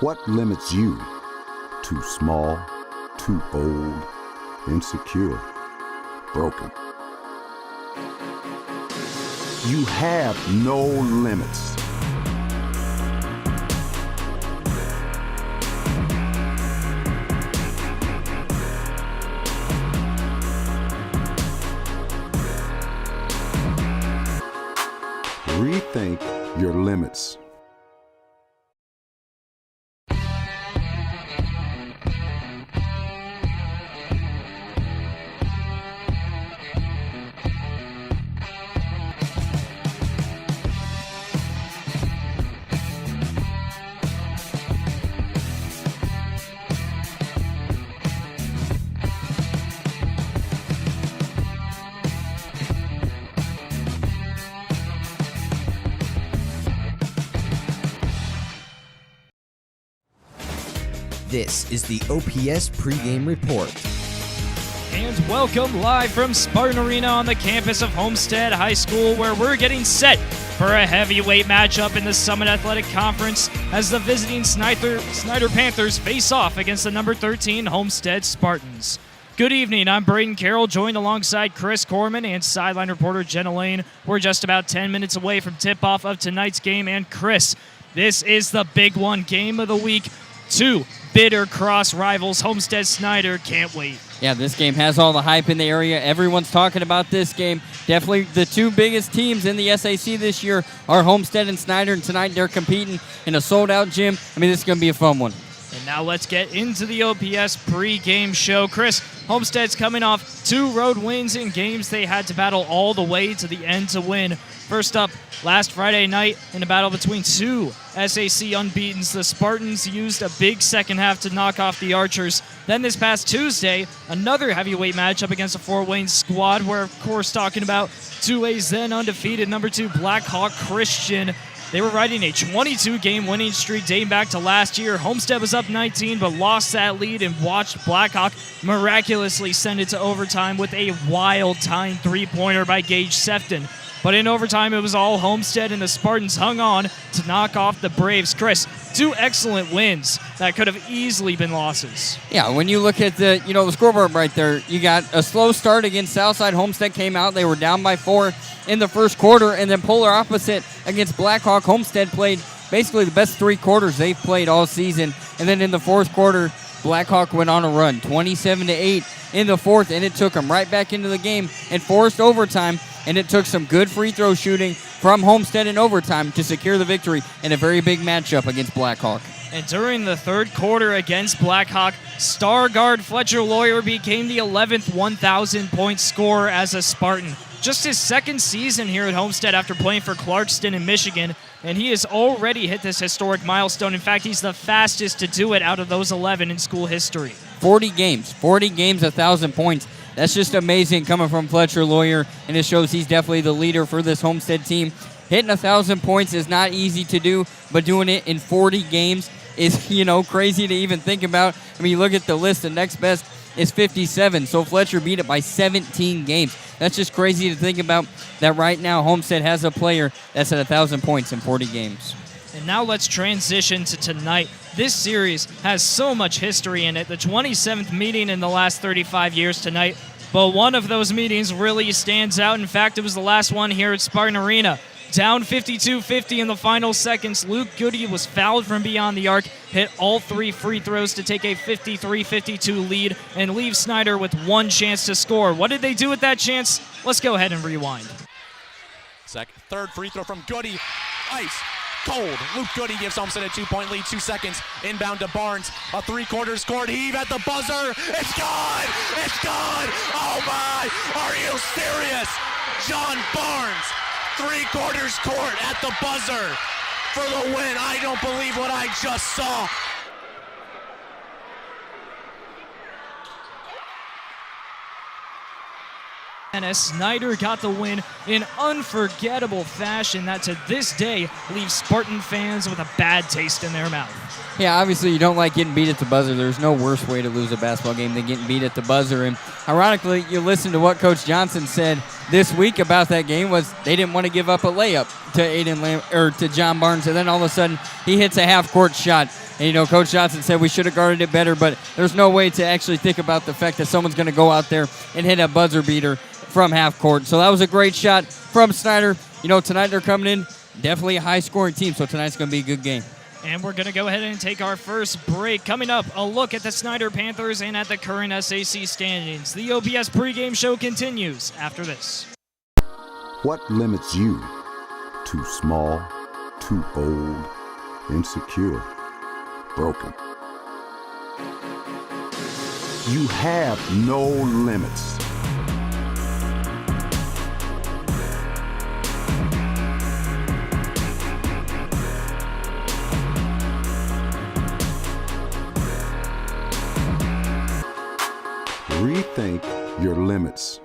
What limits you? Too small, too old, insecure, broken. You have no limits. Rethink your limits. This is the OPS pregame report. And welcome live from Spartan Arena on the campus of Homestead High School, where we're getting set for a heavyweight matchup in the Summit Athletic Conference as the visiting Snyder Panthers face off against the number 13 Homestead Spartans. Good evening, I'm Brayden Carroll, joined alongside Chris Kohrman and sideline reporter Jenna. We're just about 10 minutes away from tip-off of tonight's game, and Chris, this is the big one, game of the week. Two bitter cross rivals, Homestead Snyder, can't wait. Yeah, this game has all the hype in the area. Everyone's talking about this game. Definitely the two biggest teams in the SAC this year are Homestead and Snyder, and tonight they're competing in a sold-out gym. I mean, this is going to be a fun one. And now let's get into the OPS pregame show. Chris, Homestead's coming off 2 road wins in games they had to battle all the way to the end to win. First up, last Friday night in a battle between 2 SAC unbeatens, the Spartans used a big second half to knock off the Archers. Then this past Tuesday, another heavyweight matchup against a Fort Wayne squad. We're, of course, talking about 2A's then undefeated number 2 Blackhawk Christian. They were riding a 22-game winning streak dating back to last year. Homestead was up 19, but lost that lead and watched Blackhawk miraculously send it to overtime with a wild-time three-pointer by Gage Sefton. But in overtime, it was all Homestead, and the Spartans hung on to knock off the Braves. Chris, 2 excellent wins that could have easily been losses. Yeah, when you look at the scoreboard right there, you got a slow start against Southside. Homestead came out. They were down by 4 in the first quarter, and then polar opposite against Blackhawk. Homestead played basically the best 3 quarters they've played all season. And then in the fourth quarter, Blackhawk went on a run, 27-8 in the fourth, and it took them right back into the game and forced overtime. And it took some good free throw shooting from Homestead in overtime to secure the victory in a very big matchup against Blackhawk. And during the third quarter against Blackhawk, star guard Fletcher Lawyer became the 11th 1,000-point scorer as a Spartan. Just his second season here at Homestead after playing for Clarkston in Michigan, and he has already hit this historic milestone. In fact, he's the fastest to do it out of those 11 in school history. 40 games, 1,000 points. That's just amazing coming from Fletcher Lawyer, and it shows he's definitely the leader for this Homestead team. Hitting 1,000 points is not easy to do, but doing it in 40 games is, crazy to even think about. I mean, you look at the list, the next best is 57, so Fletcher beat it by 17 games. That's just crazy to think about that right now Homestead has a player that's at 1,000 points in 40 games. And now let's transition to tonight. This series has so much history in it. The 27th meeting in the last 35 years tonight. But one of those meetings really stands out. In fact, it was the last one here at Spartan Arena. Down 52-50 in the final seconds, Luke Goody was fouled from beyond the arc, hit all 3 free throws to take a 53-52 lead, and leave Snyder with 1 chance to score. What did they do with that chance? Let's go ahead and rewind. Third free throw from Goody. Ice. Cold. Luke Goody gives Homestead a 2-point lead, 2 seconds. Inbound to Barnes. A 3-quarters court heave at the buzzer. It's gone! It's gone! Oh my! Are you serious? John Barnes, 3-quarters court at the buzzer for the win. I don't believe what I just saw. And as Snyder got the win in unforgettable fashion that to this day leaves Spartan fans with a bad taste in their mouth. Yeah, obviously you don't like getting beat at the buzzer. There's no worse way to lose a basketball game than getting beat at the buzzer. And ironically, you listen to what Coach Johnson said this week about that game was they didn't want to give up a layup to to John Barnes, and then all of a sudden he hits a half-court shot And, Coach Johnson said we should have guarded it better, but there's no way to actually think about the fact that someone's going to go out there and hit a buzzer beater from half court. So that was a great shot from Snyder. Tonight they're coming in, definitely a high-scoring team, so tonight's going to be a good game. And we're going to go ahead and take our first break. Coming up, a look at the Snyder Panthers and at the current SAC standings. The OPS pregame show continues after this. What limits you? Too small, too old, insecure, broken. You have no limits. Rethink your limits.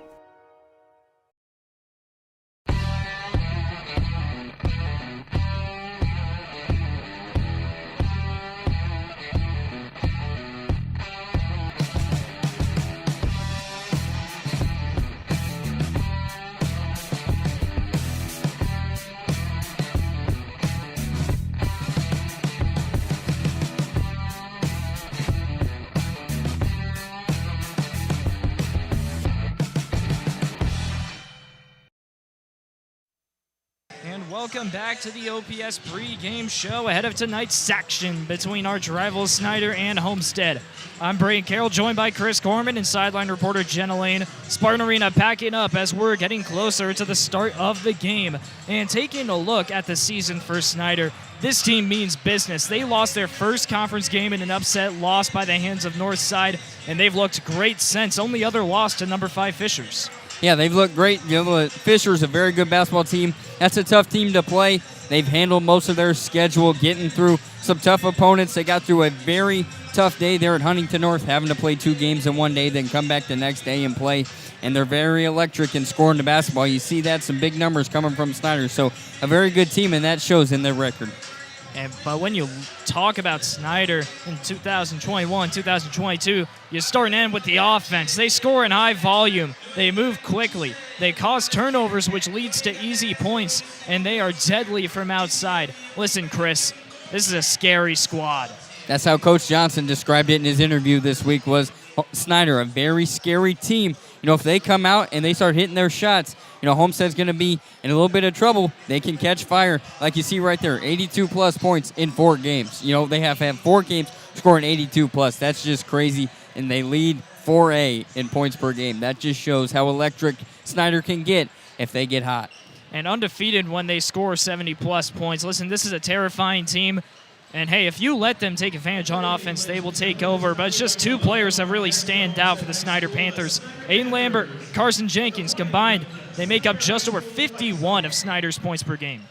Welcome back to the OPS pregame show ahead of tonight's section between arch rivals Snyder and Homestead. I'm Brayden Carroll, joined by Chris Kohrman and sideline reporter Jenna Lane. Spartan Arena packing up as we're getting closer to the start of the game. And taking a look at the season for Snyder, this team means business. They lost their first conference game in an upset loss by the hands of Northside, and they've looked great since. Only other loss to number 5 Fishers. Yeah, they've looked great. Fisher's a very good basketball team. That's a tough team to play. They've handled most of their schedule, getting through some tough opponents. They got through a very tough day there at Huntington North, having to play 2 games in one day, then come back the next day and play. And they're very electric in scoring the basketball. You see that, some big numbers coming from Snyder. So a very good team, and that shows in their record. But when you talk about Snyder in 2021, 2022, you start and end with the offense. They score in high volume. They move quickly. They cause turnovers, which leads to easy points, and they are deadly from outside. Listen, Chris, this is a scary squad. That's how Coach Johnson described it in his interview this week, was Snyder, a very scary team. If they come out and they start hitting their shots, Homestead's going to be in a little bit of trouble. They can catch fire, like you see right there, 82-plus points in 4 games. They have had 4 games scoring 82-plus. That's just crazy, and they lead 4A in points per game. That just shows how electric Snyder can get if they get hot. And undefeated when they score 70-plus points. Listen, this is a terrifying team. And, hey, if you let them take advantage on offense, they will take over. But it's just 2 players that really stand out for the Snyder Panthers. Aiden Lambert, Carson Jenkins combined, they make up just over 51 of Snyder's points per game.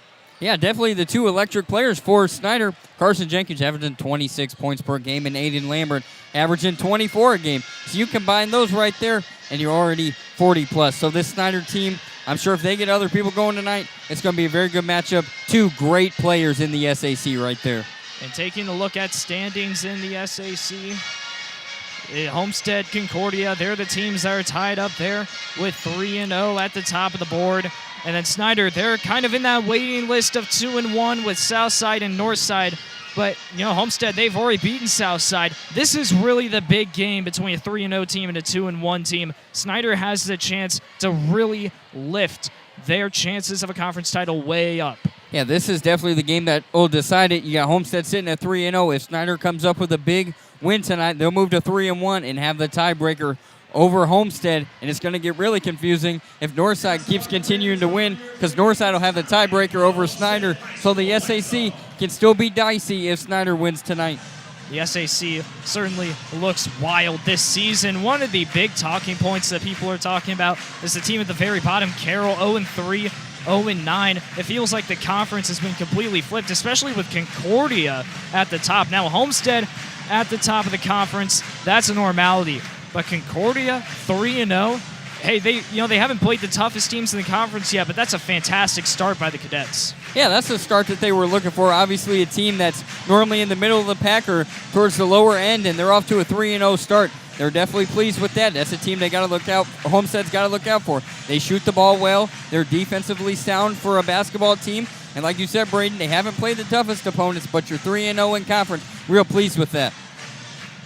Yeah, definitely the 2 electric players for Snyder. Carson Jenkins averaging 26 points per game, and Aiden Lambert averaging 24 a game. So you combine those right there, and you're already 40-plus. So this Snyder team, I'm sure if they get other people going tonight, it's going to be a very good matchup. 2 great players in the SAC right there. And taking a look at standings in the SAC, Homestead, Concordia, they're the teams that are tied up there with 3-0 at the top of the board. And then Snyder, they're kind of in that waiting list of 2-1 with Southside and Northside. But, Homestead, they've already beaten Southside. This is really the big game between a 3-0 team and a 2-1 team. Snyder has the chance to really lift their chances of a conference title way up. Yeah, this is definitely the game that will decide it. You got Homestead sitting at 3-0. If Snyder comes up with a big win tonight, they'll move to 3-1 and have the tiebreaker over Homestead. And it's going to get really confusing if Northside keeps continuing to win, because Northside will have the tiebreaker over Snyder. So the SAC can still be dicey if Snyder wins tonight. The SAC certainly looks wild this season. One of the big talking points that people are talking about is the team at the very bottom, Carroll, 0-3. 0-9. It feels like the conference has been completely flipped, especially with Concordia at the top. Now Homestead at the top of the conference, that's a normality. But Concordia 3-0. Hey, they haven't played the toughest teams in the conference yet, but that's a fantastic start by the Cadets. Yeah, that's the start that they were looking for. Obviously a team that's normally in the middle of the pack or towards the lower end, and they're off to a 3-0 start. They're definitely pleased with that. That's a team they got to look out. Homestead's got to look out for. They shoot the ball well. They're defensively sound for a basketball team. And like you said, Brayden, they haven't played the toughest opponents, but you're 3-0 in conference. Real pleased with that.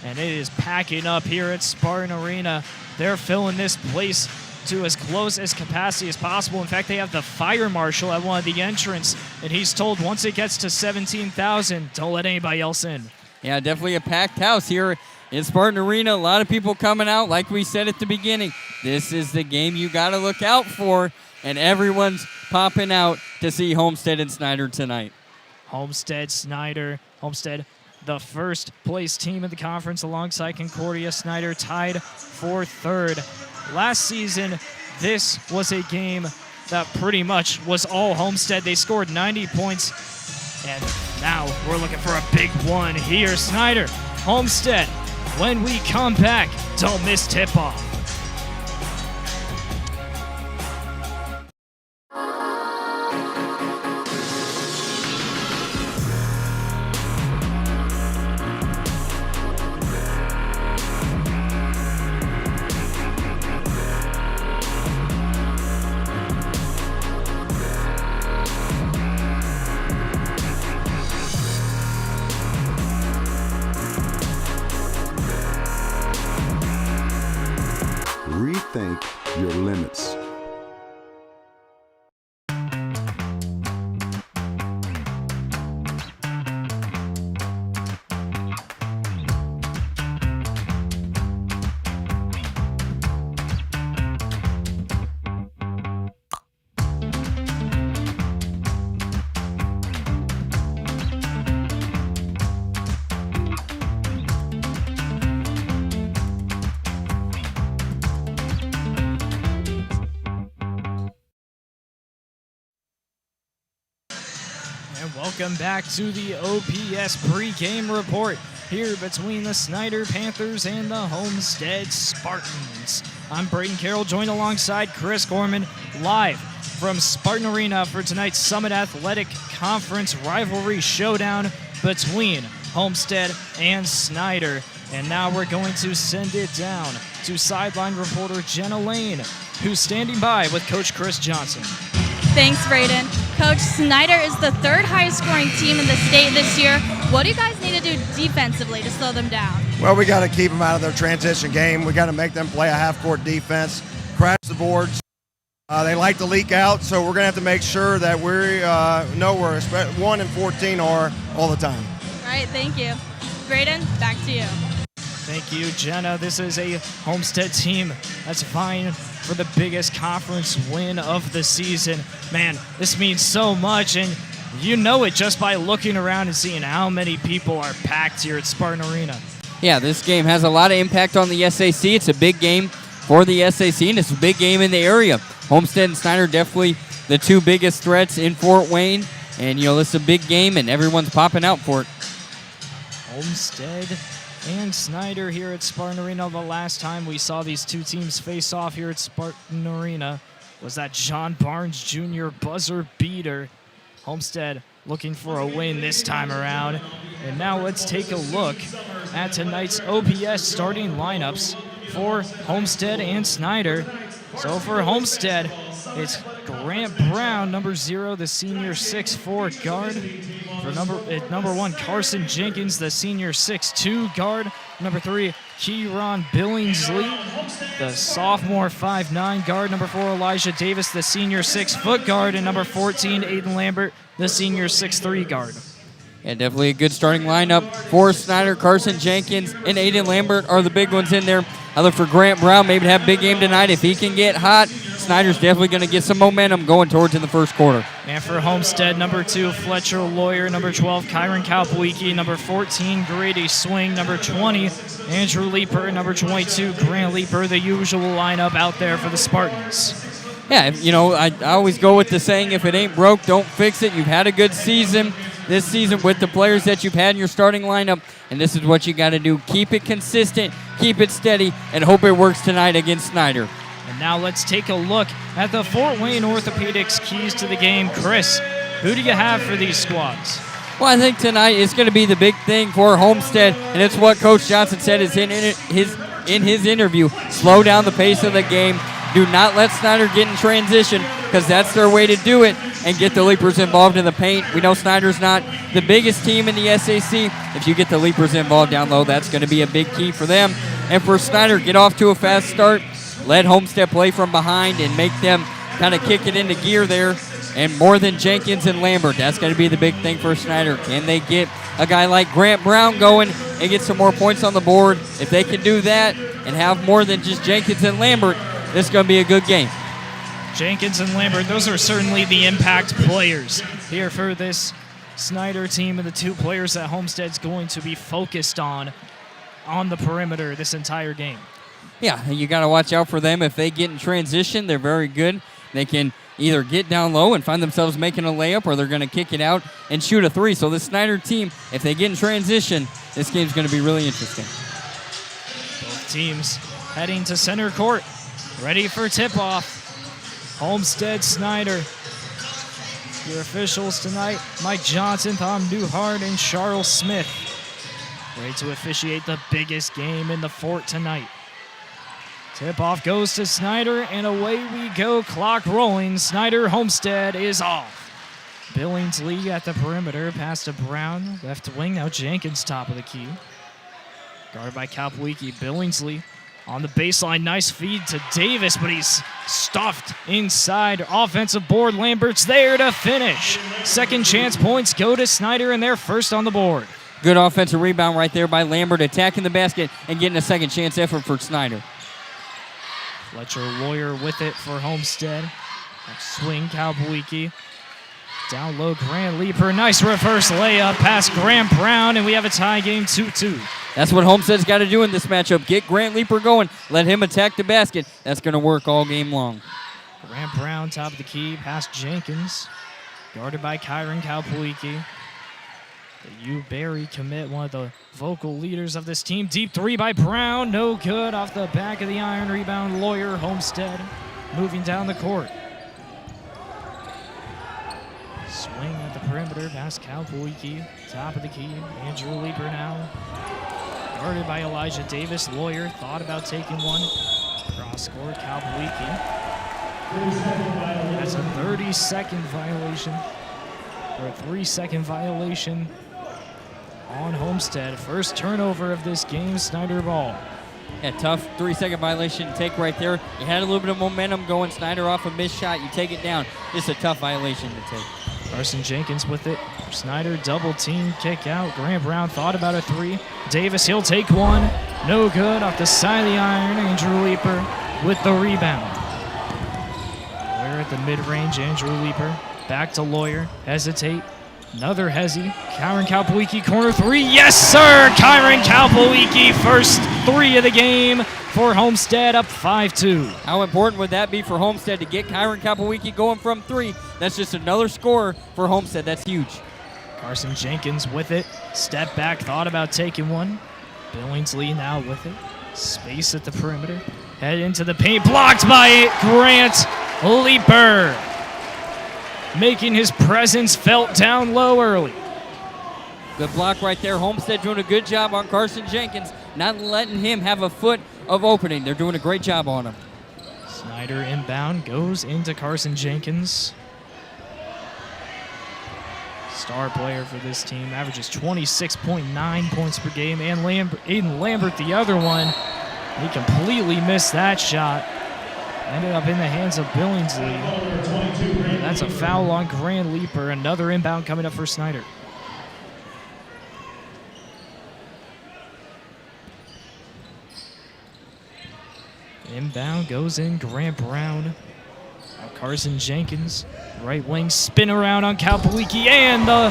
And it is packing up here at Spartan Arena. They're filling this place to as close as capacity as possible. In fact, they have the fire marshal at one of the entrance, and he's told once it gets to 17,000, don't let anybody else in. Yeah, definitely a packed house here in Spartan Arena. A lot of people coming out. Like we said at the beginning, this is the game you got to look out for, and everyone's popping out to see Homestead and Snyder tonight. Homestead, Snyder. Homestead, the first place team in the conference alongside Concordia. Snyder tied for third. Last season, this was a game that pretty much was all Homestead. They scored 90 points, and now we're looking for a big one here. Snyder, Homestead, when we come back, don't miss tip-off. Rethink your limits. And welcome back to the OPS pregame report here between the Snyder Panthers and the Homestead Spartans. I'm Brayden Carroll, joined alongside Chris Kohrman, live from Spartan Arena for tonight's Summit Athletic Conference rivalry showdown between Homestead and Snyder. And now we're going to send it down to sideline reporter Jenna Lane, who's standing by with Coach Chris Johnson. Thanks, Brayden. Coach, Snyder is the third highest scoring team in the state this year. What do you guys need to do defensively to slow them down? Well, we got to keep them out of their transition game. We got to make them play a half-court defense, crash the boards. They like to leak out, so we're going to have to make sure that we know where 1 and 14 are all the time. All right, thank you. Brayden, back to you. Thank you, Jenna. This is a Homestead team that's vying for the biggest conference win of the season. Man, this means so much, and you know it just by looking around and seeing how many people are packed here at Spartan Arena. Yeah, this game has a lot of impact on the SAC. It's a big game for the SAC, and it's a big game in the area. Homestead and Snyder definitely the two biggest threats in Fort Wayne, and this is a big game, and everyone's popping out for it. Homestead and Snyder here at Spartan Arena. The last time we saw these two teams face off here at Spartan Arena was that John Barnes Jr. buzzer beater. Homestead looking for a win this time around. And now let's take a look at tonight's OPS starting lineups for Homestead and Snyder. So for Homestead, it's Grant Brown, number 0, the senior 6'4" guard. For number 1, Carson Jenkins, the senior 6'2" guard. Number 3, Kieran Billingsley, the sophomore 5'9" guard. Number 4, Elijah Davis, the senior 6-foot guard. And number 14, Aiden Lambert, the senior 6'3" guard. Yeah, definitely a good starting lineup for Snyder. Carson Jenkins and Aiden Lambert are the big ones in there. I look for Grant Brown maybe to have a big game tonight. If he can get hot, Snyder's definitely going to get some momentum going towards in the first quarter. And for Homestead, number 2, Fletcher Lawyer. Number 12, Kyron Kalpwicki. Number 14, Grady Swing. Number 20, Andrew Leeper. Number 22, Grant Leeper. The usual lineup out there for the Spartans. Yeah, I always go with the saying, if it ain't broke, don't fix it. You've had a good season this season with the players that you've had in your starting lineup, and this is what you got to do. Keep it consistent, keep it steady, and hope it works tonight against Snyder. And now let's take a look at the Fort Wayne Orthopedics keys to the game. Chris, who do you have for these squads? Well, I think tonight is going to be the big thing for Homestead, and it's what Coach Johnson said is in his interview. Slow down the pace of the game. Do not let Snyder get in transition. because that's their way to do it and get the Leapers involved in the paint. We know Snyder's not the biggest team in the SAC. If you get the Leapers involved down low, that's going to be a big key for them. And for Snyder, get off to a fast start. Let Homestead play from behind and make them kind of kick it into gear there. And more than Jenkins and Lambert, that's going to be the big thing for Snyder. Can they get a guy like Grant Brown going and get some more points on the board? If they can do that and have more than just Jenkins and Lambert, this is going to be a good game. Jenkins and Lambert, those are certainly the impact players here for this Snyder team, and the two players that Homestead's going to be focused on the perimeter this entire game. Yeah, you got to watch out for them. If they get in transition, they're very good. They can either get down low and find themselves making a layup, or they're going to kick it out and shoot a three. So the Snyder team, if they get in transition, this game's going to be really interesting. Both teams heading to center court, ready for tip-off. Homestead, Snyder. Your officials tonight, Mike Johnson, Tom Newhart, and Charles Smith. Ready to officiate the biggest game in the fort tonight. Tip-off goes to Snyder, and away we go. Clock rolling. Snyder, Homestead is off. Billingsley at the perimeter, pass to Brown. Left wing, now Jenkins top of the key. Guarded by Kalpwicki. Billingsley on the baseline. Nice feed to Davis, but he's stuffed inside. Offensive board. Lambert's there to finish. Second chance points go to Snyder, and they're first on the board. Good offensive rebound right there by Lambert, attacking the basket and getting a second chance effort for Snyder. Fletcher Lawyer with it for Homestead. Swing, Kalpwicki. Down low, Grant Leaper. Nice reverse layup past Grant Brown, and we have a tie game 2-2. That's what Homestead's got to do in this matchup. Get Grant Leaper going. Let him attack the basket. That's going to work all game long. Grant Brown, top of the key, past Jenkins. Guarded by Kyron Kalpwicki. The U Berry commit, one of the vocal leaders of this team. Deep three by Brown, no good. Off the back of the iron, rebound Lawyer. Homestead moving down the court. Swing at the perimeter, past Kalpwicki. Top of the key, Andrew Leaper now. Guarded by Elijah Davis. Lawyer thought about taking one. Cross court, Kalpwicki. That's a 30-second violation. Or a 3-second violation on Homestead. First turnover of this game, Snyder ball. Yeah, tough 3-second violation to take right there. You had a little bit of momentum going. Snyder off a missed shot. You take it down. It's a tough violation to take. Carson Jenkins with it. Snyder double team, kick out. Grant Brown thought about a three. Davis, he'll take one. No good. Off the side of the iron, Andrew Leaper with the rebound. Lawyer at the mid-range, Andrew Leaper. Back to Lawyer. Hesitate. Another hezzy. Kyron Kalpwicki, corner three. Yes, sir! Kyron Kalpwicki, first three of the game for Homestead, up 5-2. How important would that be for Homestead to get Kyron Kalpwicki going from three? That's just another score for Homestead. That's huge. Carson Jenkins with it. Step back, thought about taking one. Billingsley now with it. Space at the perimeter. Head into the paint. Blocked by Grant Leaper. Making his presence felt down low early. Good block right there. Homestead doing a good job on Carson Jenkins, not letting him have a foot of opening. They're doing a great job on him. Snyder inbound, goes into Carson Jenkins. Star player for this team, averages 26.9 points per game. And Aiden Lambert, the other one, he completely missed that shot. Ended up in the hands of Billingsley. That's a foul on Grant Leaper. Another inbound coming up for Snyder. Inbound goes in, Grant Brown. Now Carson Jenkins, right wing, spin around on Kalpwicki, and the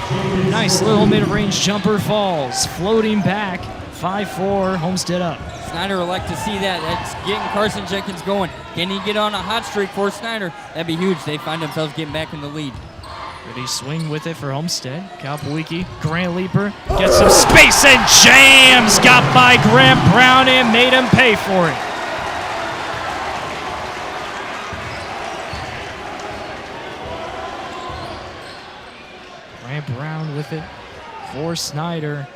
nice little mid-range jumper falls. Floating back, 5-4, Homestead up. Snyder would like to see that. That's getting Carson Jenkins going. Can he get on a hot streak for Snyder? That'd be huge. They find themselves getting back in the lead. Ready swing with it for Homestead. Kalpwicki, Grant Leaper gets some space and jams. Got by Grant Brown and made him pay for it. Grant Brown with it for Snyder.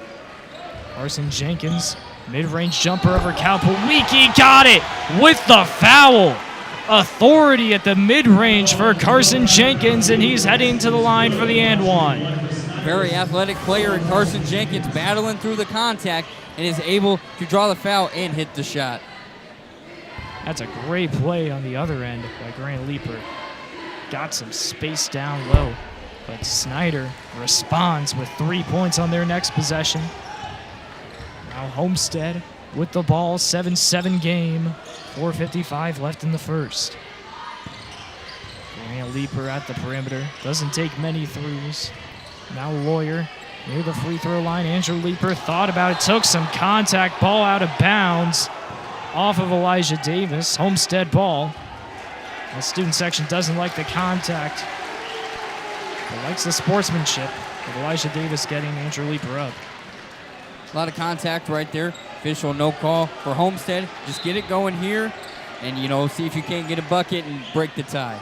Carson Jenkins, mid-range jumper over Kalpwicki, got it with the foul. authority at the mid-range for Carson Jenkins, and he's heading to the line for the and one. Very athletic player in Carson Jenkins, battling through the contact and is able to draw the foul and hit the shot. That's a great play on the other end by Grant Leeper. Got some space down low, but Snyder responds with 3 points on their next possession. Now Homestead with the ball, 7-7 game, 4:55 left in the first. Grant Leeper at the perimeter, doesn't take many threes. Now Lawyer near the free throw line. Andrew Leeper thought about it, took some contact, ball out of bounds off of Elijah Davis. Homestead ball. The student section doesn't like the contact, but likes the sportsmanship with Elijah Davis getting Andrew Leeper up. A lot of contact right there. Official no call for Homestead. Just get it going here and, see if you can't get a bucket and break the tie.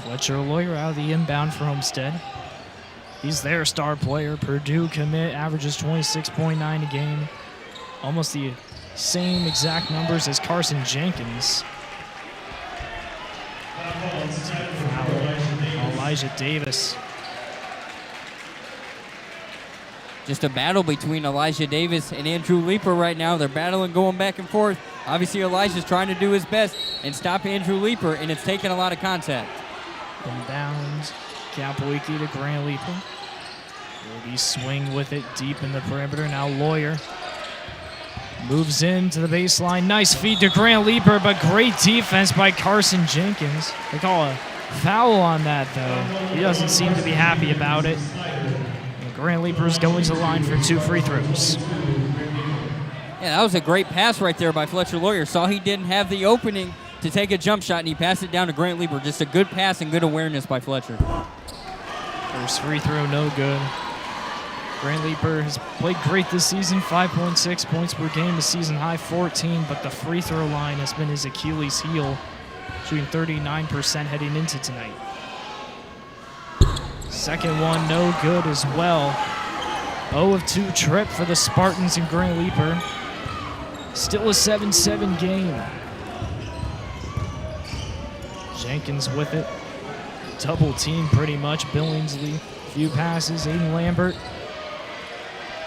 Fletcher Lawyer out of the inbound for Homestead. He's their star player. Purdue commit, averages 26.9 a game. Almost the same exact numbers as Carson Jenkins. Elijah Davis. Just a battle between Elijah Davis and Andrew Leeper right now. They're battling, going back and forth. Obviously, Elijah's trying to do his best and stop Andrew Leeper, and it's taking a lot of contact. Inbounds. Kapowicki to Grant Leeper. Will be swing with it deep in the perimeter. Now Lawyer moves into the baseline. Nice feed to Grant Leeper, but great defense by Carson Jenkins. They call a foul on that, though. He doesn't seem to be happy about it. And Grant Leeper's going to the line for 2 free throws. Yeah, that was a great pass right there by Fletcher Lawyer. Saw he didn't have the opening to take a jump shot, and he passed it down to Grant Leeper. Just a good pass and good awareness by Fletcher. First free throw, no good. Grant Leeper has played great this season, 5.6 points per game, a season high 14, but the free throw line has been his Achilles heel, shooting 39% heading into tonight. Second one, no good as well. 0 of 2 trip for the Spartans and Grant Leeper. Still a 7-7 game. Jenkins with it. Double team pretty much. Billingsley, few passes. Aiden Lambert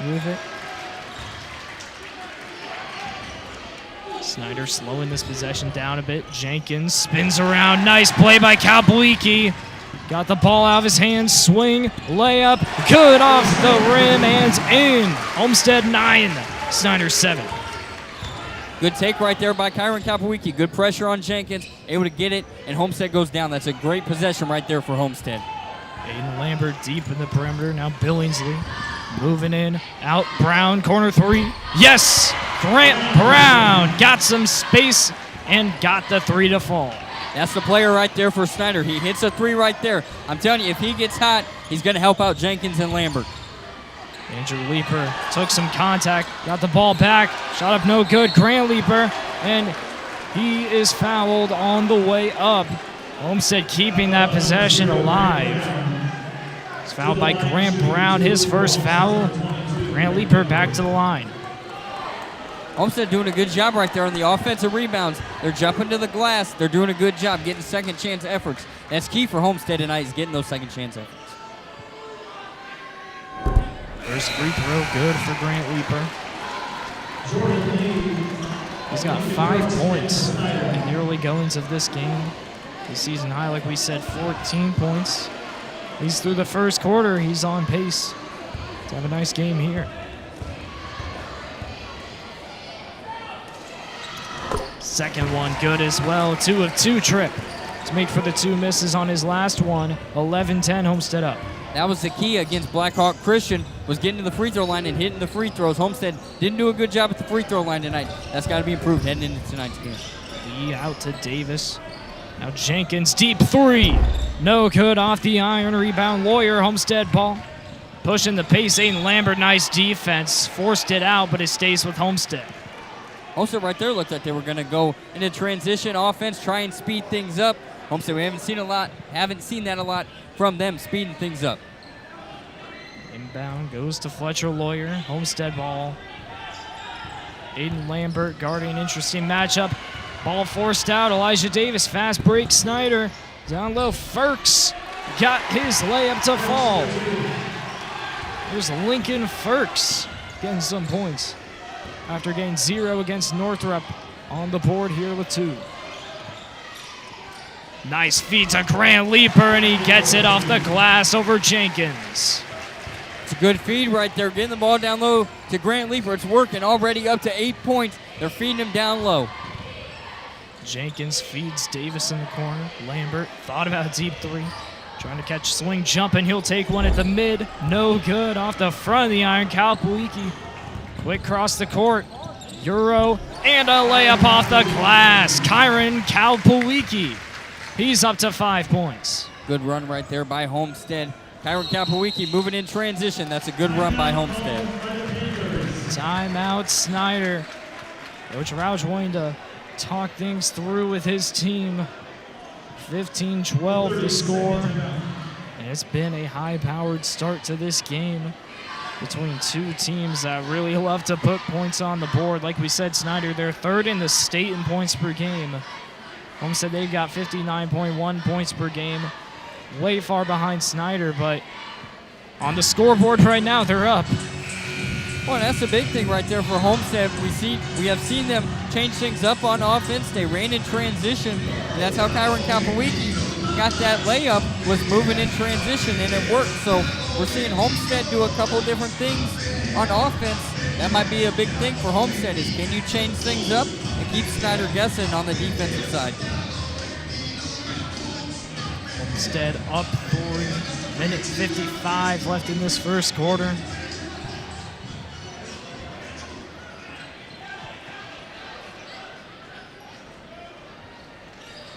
with it. Snyder slowing this possession down a bit. Jenkins spins around. Nice play by Kapowicki. Got the ball out of his hands. Swing, layup, good off the rim and in. Homestead 9, Snyder 7. Good take right there by Kyron Kapowicki. Good pressure on Jenkins. Able to get it, and Homestead goes down. That's a great possession right there for Homestead. Aiden Lambert deep in the perimeter. Now Billingsley moving in. Out Brown, corner 3. Yes! Grant Brown got some space and got the 3 to fall. That's the player right there for Snyder. He hits a 3 right there. I'm telling you, if he gets hot, he's going to help out Jenkins and Lambert. Andrew Leeper took some contact, got the ball back, shot up no good. Grant Leeper, and he is fouled on the way up. Homestead keeping that possession alive. He's fouled by Grant Brown, his first foul. Grant Leeper back to the line. Homestead doing a good job right there on the offensive rebounds. They're jumping to the glass. They're doing a good job getting second chance efforts. That's key for Homestead tonight, is getting those second chance efforts. First free throw good for Grant Leeper. He's got 5 points in the early goings of this game. The season high, like we said, 14 points. He's through the first quarter. He's on pace to have a nice game here. Second one good as well. 2 of 2 trip to make for the 2 misses on his last one. 11-10 Homestead up. That was the key against Blackhawk Christian, was getting to the free throw line and hitting the free throws. Homestead didn't do a good job at the free throw line tonight. That's got to be improved heading into tonight's game. Lee out to Davis. Now Jenkins, deep 3. No good off the iron. Rebound Lawyer, Homestead ball. Pushing the pace, Aiden Lambert, nice defense. Forced it out, but it stays with Homestead. Homestead right there looked like they were going to go into transition offense, try and speed things up. Homestead, we haven't seen that a lot from them, speeding things up. Inbound goes to Fletcher Lawyer. Homestead ball. Aiden Lambert guarding, interesting matchup. Ball forced out. Elijah Davis, fast break. Snyder down low. Firks got his layup to fall. There's Lincoln Firks getting some points after getting 0 against Northrop on the board here with 2. Nice feed to Grant Leaper, and he gets it off the glass over Jenkins. It's a good feed right there, getting the ball down low to Grant Leaper. It's working, already up to 8 points. They're feeding him down low. Jenkins feeds Davis in the corner. Lambert thought about a deep 3. Trying to catch swing jump, and he'll take one at the mid. No good. Off the front of the iron. Kalpawiki. Quick cross the court. Euro and a layup off the glass. Kyron Kalpawiki. He's up to 5 points. Good run right there by Homestead. Kyron Kalpawiki moving in transition. That's a good run by Homestead. Timeout, Snyder. Coach Roush wanting to talk things through with his team. 15-12 the score. And it's been a high-powered start to this game between 2 teams that really love to put points on the board. Like we said, Snyder, they're 3rd in the state in points per game. Homestead, they've got 59.1 points per game. Way far behind Snyder, but on the scoreboard right now, they're up. Well, that's the big thing right there for Homestead. We have seen them change things up on offense. They ran in transition, and that's how Kyron Kalpawiki got that layup, was moving in transition, and it worked. So we're seeing Homestead do a couple different things on offense. That might be a big thing for Homestead, is can you change things up and keep Snyder guessing on the defensive side. Homestead up 3, minute 55 left in this first quarter.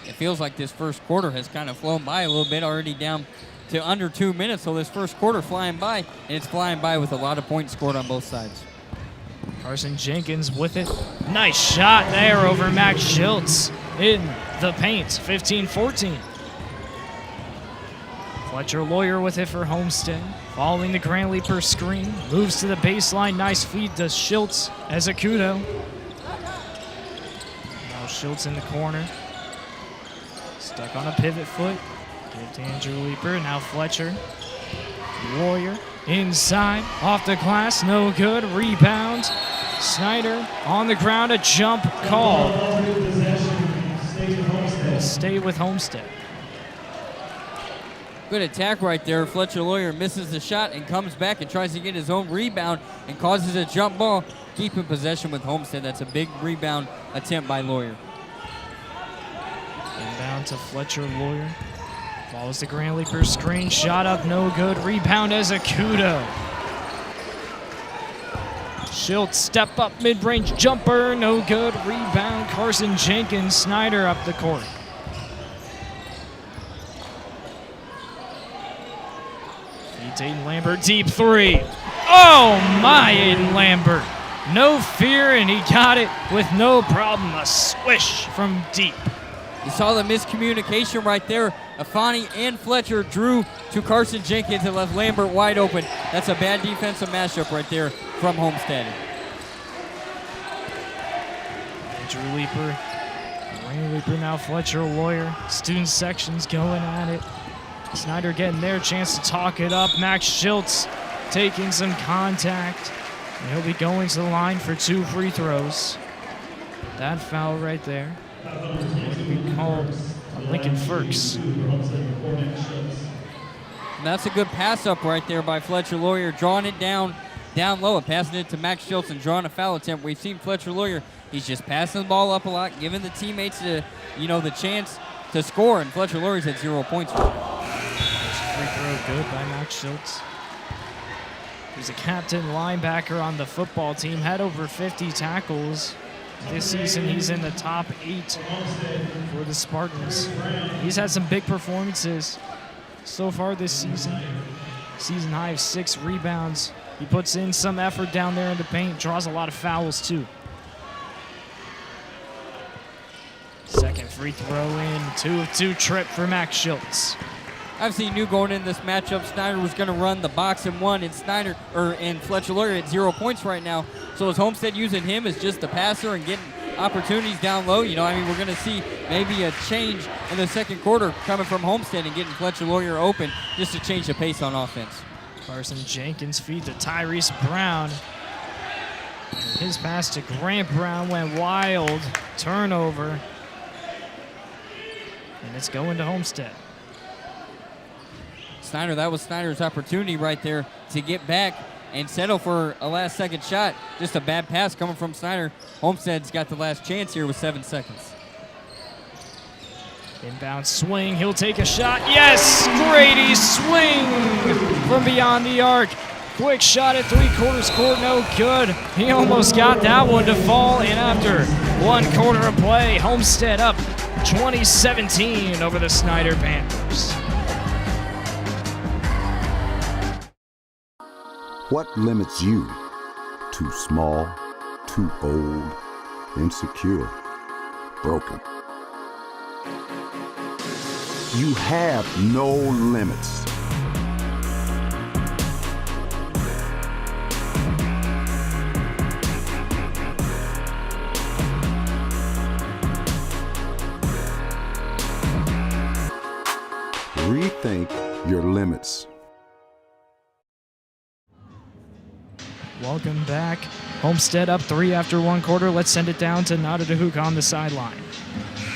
It feels like this first quarter has kind of flown by a little bit, already down to under 2 minutes. So this first quarter flying by, and it's flying by with a lot of points scored on both sides. Carson Jenkins with it. Nice shot there over Max Schultz in the paint. 15-14. Fletcher Lawyer with it for Homestead. Following the Grand Leaper screen. Moves to the baseline. Nice feed to Schultz as a kudo. Now Schultz in the corner. Stuck on a pivot foot. Give to Andrew Leaper. Now Fletcher. Lawyer inside. Off the glass. No good. Rebound. Snyder on the ground. A jump call. Stay with Homestead. Good attack right there. Fletcher Lawyer misses the shot and comes back and tries to get his own rebound and causes a jump ball. Keeping possession with Homestead. That's a big rebound attempt by Lawyer. Inbound to Fletcher Lawyer. Follows the Grand Leaper screen. Shot up, no good. Rebound as a kudo. Schultz step up mid-range jumper, no good. Rebound Carson Jenkins. Snyder up the court. Aiden Lambert, deep 3. Oh my, Aiden Lambert. No fear, and he got it with no problem. A swish from deep. You saw the miscommunication right there. Afani and Fletcher drew to Carson Jenkins and left Lambert wide open. That's a bad defensive matchup right there from Homestead. Andrew Leaper. Rain Leaper now Fletcher Lawyer. Student section's going at it. Snyder getting their chance to talk it up. Max Schultz taking some contact. And he'll be going to the line for 2 free throws. That foul right there going to be called on Lincoln Firks. And that's a good pass up right there by Fletcher Lawyer, drawing it down low and passing it to Max Schultz and drawing a foul attempt. We've seen Fletcher Lawyer, he's just passing the ball up a lot, giving the teammates the chance to score, and Fletcher Lawyer's at 0 points. Free throw good by Max Schultz. He's a captain linebacker on the football team, had over 50 tackles. This season, he's in the top 8 for the Spartans. He's had some big performances so far this season. Season high of 6 rebounds. He puts in some effort down there in the paint, draws a lot of fouls too. Second free throw in, 2 of 2 trip for Max Schultz. Obviously, knew going in this matchup, Snyder was going to run the box and 1, and Fletcher Lawyer at 0 points right now. So is Homestead using him as just the passer and opportunities down low. We're going to see maybe a change in the second quarter coming from Homestead and getting Fletcher Lawyer open just to change the pace on offense. Carson Jenkins feed to Tyrese Brown. His pass to Grant Brown went wild. Turnover. And it's going to Homestead. Snyder, that was Snyder's opportunity right there to get back and settle for a last-second shot. Just a bad pass coming from Snyder. Homestead's got the last chance here with 7 seconds. Inbound swing. He'll take a shot. Yes! Grady swing from beyond the arc. Quick shot at three-quarters court. No good. He almost got that one to fall. And after 1 quarter of play, Homestead up 20-17 over the Snyder Panthers. What limits you? Too small, too old, insecure, broken. You have no limits. Rethink your limits. Welcome back. Homestead up 3 after 1 quarter. Let's send it down to Nada Dahouk on the sideline.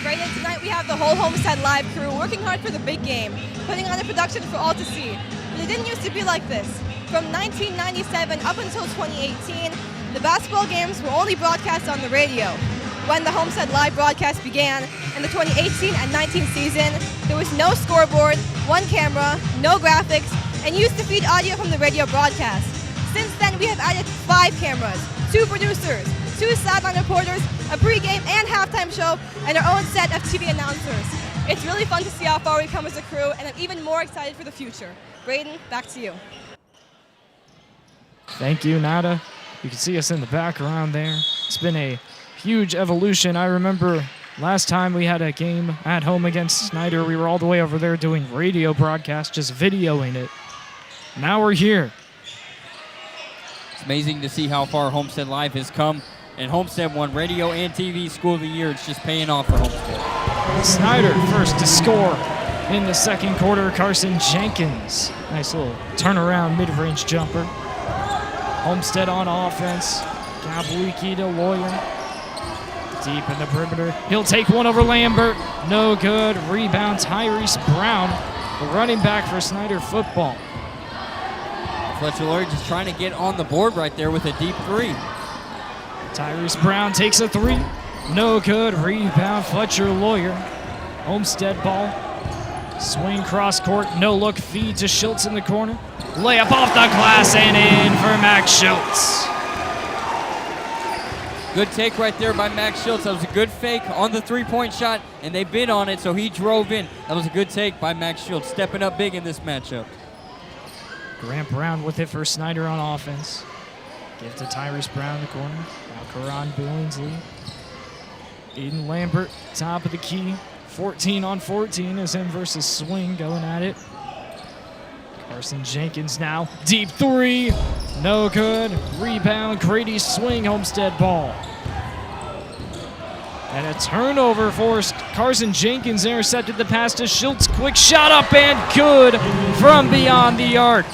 Brayden, tonight we have the whole Homestead Live crew working hard for the big game, putting on a production for all to see. But it didn't used to be like this. From 1997 up until 2018, the basketball games were only broadcast on the radio. When the Homestead Live broadcast began in the 2018 and 19 season, there was no scoreboard, 1 camera, no graphics, and used to feed audio from the radio broadcast. Since then, we have added 5 cameras, 2 producers, 2 sideline reporters, a pregame and halftime show, and our own set of TV announcers. It's really fun to see how far we've come as a crew, and I'm even more excited for the future. Brayden, back to you. Thank you, Nada. You can see us in the background there. It's been a huge evolution. I remember last time we had a game at home against Snyder, we were all the way over there doing radio broadcasts, just videoing it. Now we're here. It's amazing to see how far Homestead Live has come. And Homestead won Radio and TV School of the Year. It's just paying off for Homestead. Snyder first to score in the second quarter. Carson Jenkins. Nice little turnaround mid-range jumper. Homestead on offense. Gabluiki to Lawyer. Deep in the perimeter. He'll take one over Lambert. No good. Rebound Tyrese Brown, the running back for Snyder football. Fletcher Lawyer just trying to get on the board right there with a deep 3. Tyrese Brown takes a 3. No good. Rebound Fletcher Lawyer. Homestead ball. Swing cross court. No look feed to Schultz in the corner. Layup off the glass and in for Max Schultz. Good take right there by Max Schultz. That was a good fake on the 3-point shot, and they bid on it, so he drove in. That was a good take by Max Schultz, stepping up big in this matchup. Grant Brown with it for Snyder on offense. Give to Tyrese Brown in the corner. Now Karan Billingsley. Aiden Lambert, top of the key. 14 on 14 is him versus Swing going at it. Carson Jenkins now. Deep 3. No good. Rebound. Grady Swing. Homestead ball. And a turnover forced. Carson Jenkins intercepted the pass to Schultz. Quick shot up and good from beyond the arc.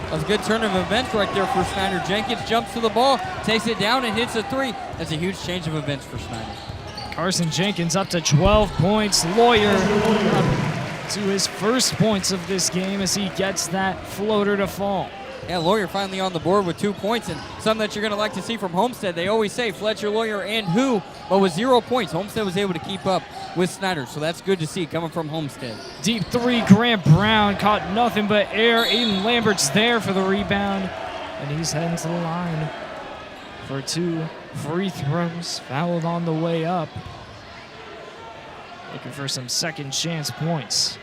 That was a good turn of events right there for Snyder. Jenkins jumps to the ball, takes it down, and hits a 3. That's a huge change of events for Snyder. Carson Jenkins up to 12 points. Lawyer to his first points of this game as he gets that floater to fall. Yeah, Lawyer finally on the board with 2 points, and something that you're going to like to see from Homestead. They always say Fletcher, Lawyer, and who, but with 0 points, Homestead was able to keep up with Snyder, so that's good to see coming from Homestead. Deep 3, Grant Brown caught nothing but air. Aiden Lambert's there for the rebound, and he's heading to the line for 2 free throws. Fouled on the way up. Looking for some second chance points.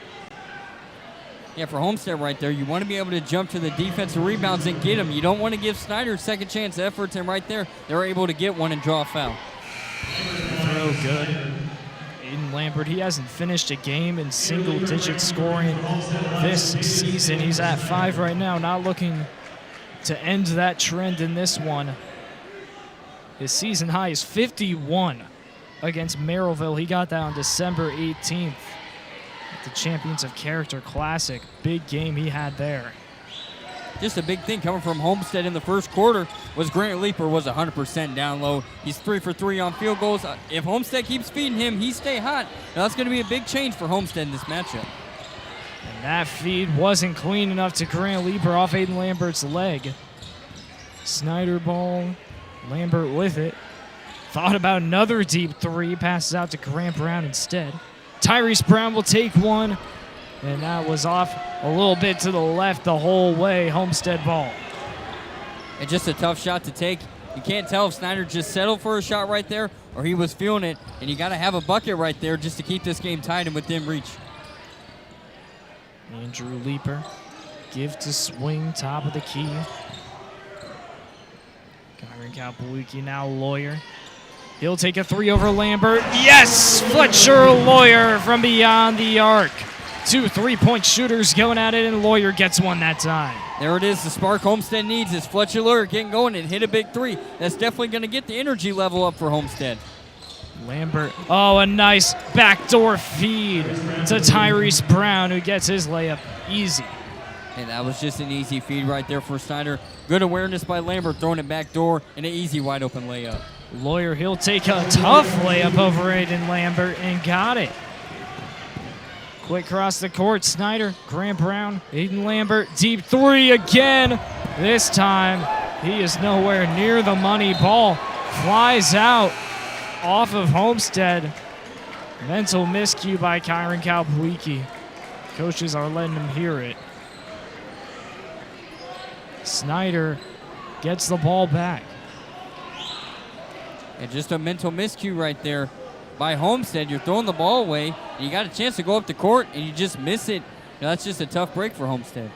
Yeah, for Homestead right there, you want to be able to jump to the defensive rebounds and get them. You don't want to give Snyder second chance efforts, and right there, they're able to get one and draw a foul. Throw good. Aiden Lambert, he hasn't finished a game in single-digit scoring this season. He's at 5 right now, not looking to end that trend in this one. His season high is 51 against Merrillville. He got that on December 18th at the Champions of Character Classic. Big game he had there. Just a big thing coming from Homestead in the first quarter was Grant Leaper was 100% down low. He's 3 for 3 on field goals. If Homestead keeps feeding him, he stay hot. Now that's going to be a big change for Homestead in this matchup. And that feed wasn't clean enough to Grant Leaper off Aiden Lambert's leg. Snyder ball, Lambert with it. Thought about another deep three, passes out to Grant Brown instead. Tyrese Brown will take one. And that was off a little bit to the left the whole way. Homestead ball. And just a tough shot to take. You can't tell if Snyder just settled for a shot right there or he was feeling it. And you got to have a bucket right there just to keep this game tight and within reach. Andrew Leaper, give to swing, top of the key. Kyron Kalpawiki now Lawyer. He'll take a three over Lambert. Yes! Fletcher Lawyer from beyond the arc. 2 3-point shooters going at it, and Lawyer gets one that time. There it is. The spark Homestead needs is Fletcher Lawyer getting going and hit a big three. That's definitely going to get the energy level up for Homestead. Lambert, a nice backdoor feed to Tyrese Brown, who gets his layup easy. And that was just an easy feed right there for Snyder. Good awareness by Lambert, throwing it back door, and an easy wide open layup. Lawyer, he'll take a tough layup over Aiden Lambert and got it. Quick cross the court, Snyder, Grant Brown, Aiden Lambert, deep three again. This time, he is nowhere near the money. Ball flies out off of Homestead. Mental miscue by Kyron Kalpawiki. Coaches are letting him hear it. Snyder gets the ball back. And just a mental miscue right there by Homestead. You're throwing the ball away, and you got a chance to go up the court, and you just miss it. Now, that's just a tough break for Homestead.